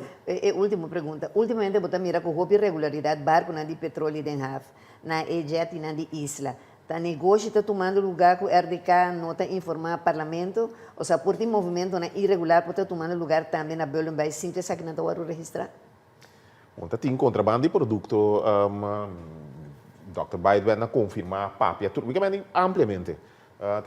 última pergunta. Ultimamente, você mira com roupa irregularidade, barco na de petróleo den Haf, na EJET e na de Isla. Tá negócio está tomando lugar com o RDK, nota informar parlamento, ou seja, por ter movimento na irregular, está tomando lugar também na Belenbay, simples aqui na Tawaro registrar? Want tem contrabando de produto, Dr. Biden confirma papia, basicamente ampliamente.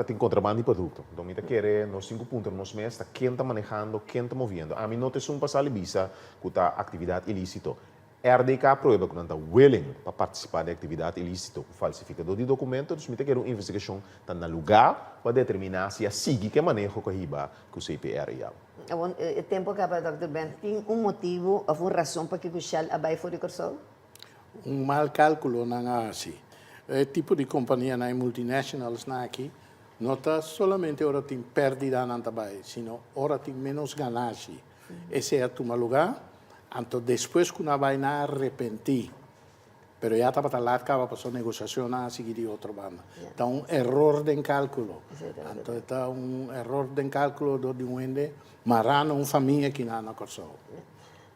Tem contrabando de produto. Então, me quer nos 5 pontos, nos meses, quem está manejando, quem está movendo. A mim não tem um passar visa com a atividade ilícita. RDK prueba que não está willing para participar da atividade ilícita, o falsificador de documentos, me quer uma investigação está no lugar para determinar se a SIG que maneja com o CPR. O tempo acaba, Dr. Ben. Tem motivo ou uma razão para que o Shell abai fora de Corsol? Mal cálculo não é assim. O tipo de companhia na multinationals na aqui, não está somente ora tem pérdida na trabalho, sino ora tem menos ganância. Esse é o lugar. Então, depois que não vai arrepentir, mas já estava lá, acaba passou negociação a seguir de outra banda. Então, erro de cálculo. Então, está erro de cálculo de um ende, marano, uma família que não é corso.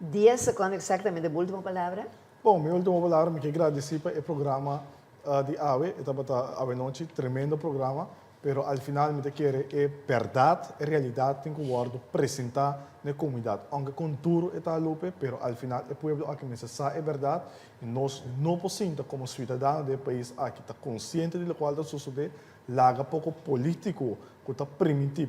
10 segundos exatamente, a última palavra. Bom, minha última palavra, me quero agradecer para o programa de AWE, AWE Noite, tremendo programa, pero al final me quero é verdade e realidade tem que apresentar na comunidade. Aunque com duro está lupe, pero al final o povo aqui necessita é verdade e nós não podemos como cidadãos do país aqui está consciente de qual está sucedendo, laga pouco político que está permitir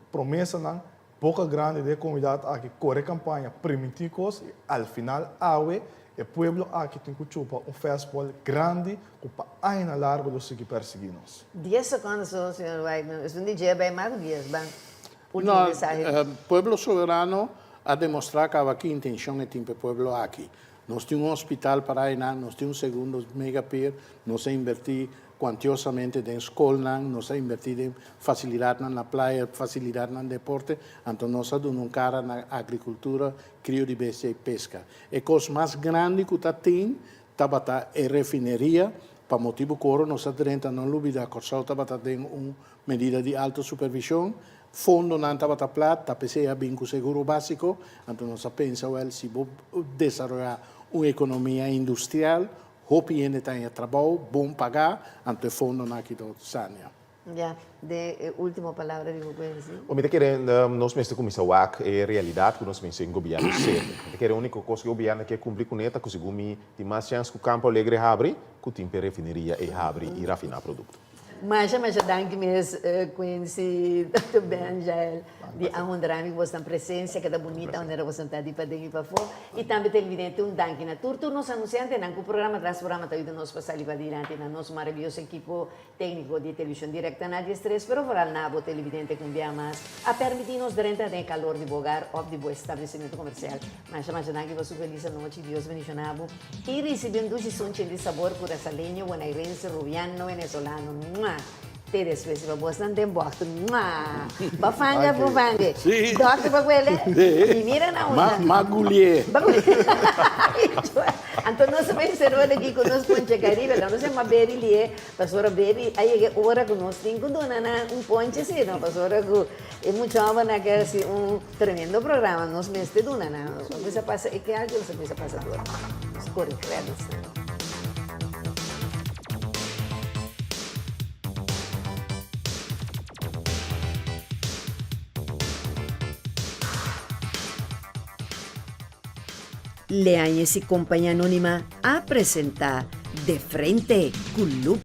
promessa não pouca grande da comunidade aqui corre campanha permitir coisas e al final AWE o povo aqui tem que chupar festival grande que para ainda largo do seguir perseguir-nos. 10 segundos, senhor Wagner. É um dia bem mais 10, bem. Última mensagem. O povo soberano a demonstrar que aqui a intenção é ter o povo aqui. Nós temos um hospital para ir, nós temos um segundo megapier, nós invertir quantiosamente em escola, nós invertir em facilidade na praia, facilidade no deporte, então nós damos um cara na agricultura, crio de bestia e pesca. E a coisa mais grande que tem, é refineria, para motivo que nós temos não dúvida, que tem uma medida de alta supervisão, fundo não estava plata, está bem com seguro básico, então nós pensamos se desenvolver uma economia industrial, hopi ainda tem trabalho, bom pagar, então fundo não aqui do Sânia. Já, de última palavra de você. O que queremos nós mesmos começar a é a realidade que nós mesmos em governo sempre. Que a única coisa que o governo quer cumprir com ela, que segundo tem mais chance que o Campo Alegre abre, que o tempo refineria e abre e rafinar produto. Mas danke mesmo, conheci Dr. Benjael, de Ahondrami, que você tem presença, que é bonita, onde você está de para dentro e para fora. E também televidente, danke na turno nos anunciantes, que o programa traz programa está indo nos passar ali para diante, na nosso maravilhoso equipo técnico de televisão direta na Distress, pero para o nabo televidente que envia mais, a permitir-nos durante o calor de bogar ou de bom estabelecimento comercial. Mas danke, você feliz noite, Deus bendiga nabo. E recebendo de sabor curacaleño, buenairense, rubiano, venezolano. Te despeço para você não tem bosta. Bafanga, bufanga. Doctor Baguele. E mira na onda. Magulhe. Então nós pensamos aqui com nós ponche caribe, nós é uma berilie, pastora beri, aí é hora que nós temos um ponche assim, não pastora que é muito jovem naquele tremendo programa, nós mestre duna, não. Você passa e que algo você passa tudo. Escolhe credos. Leáñez y Compañía Anónima a presentar De Frente con Lupe.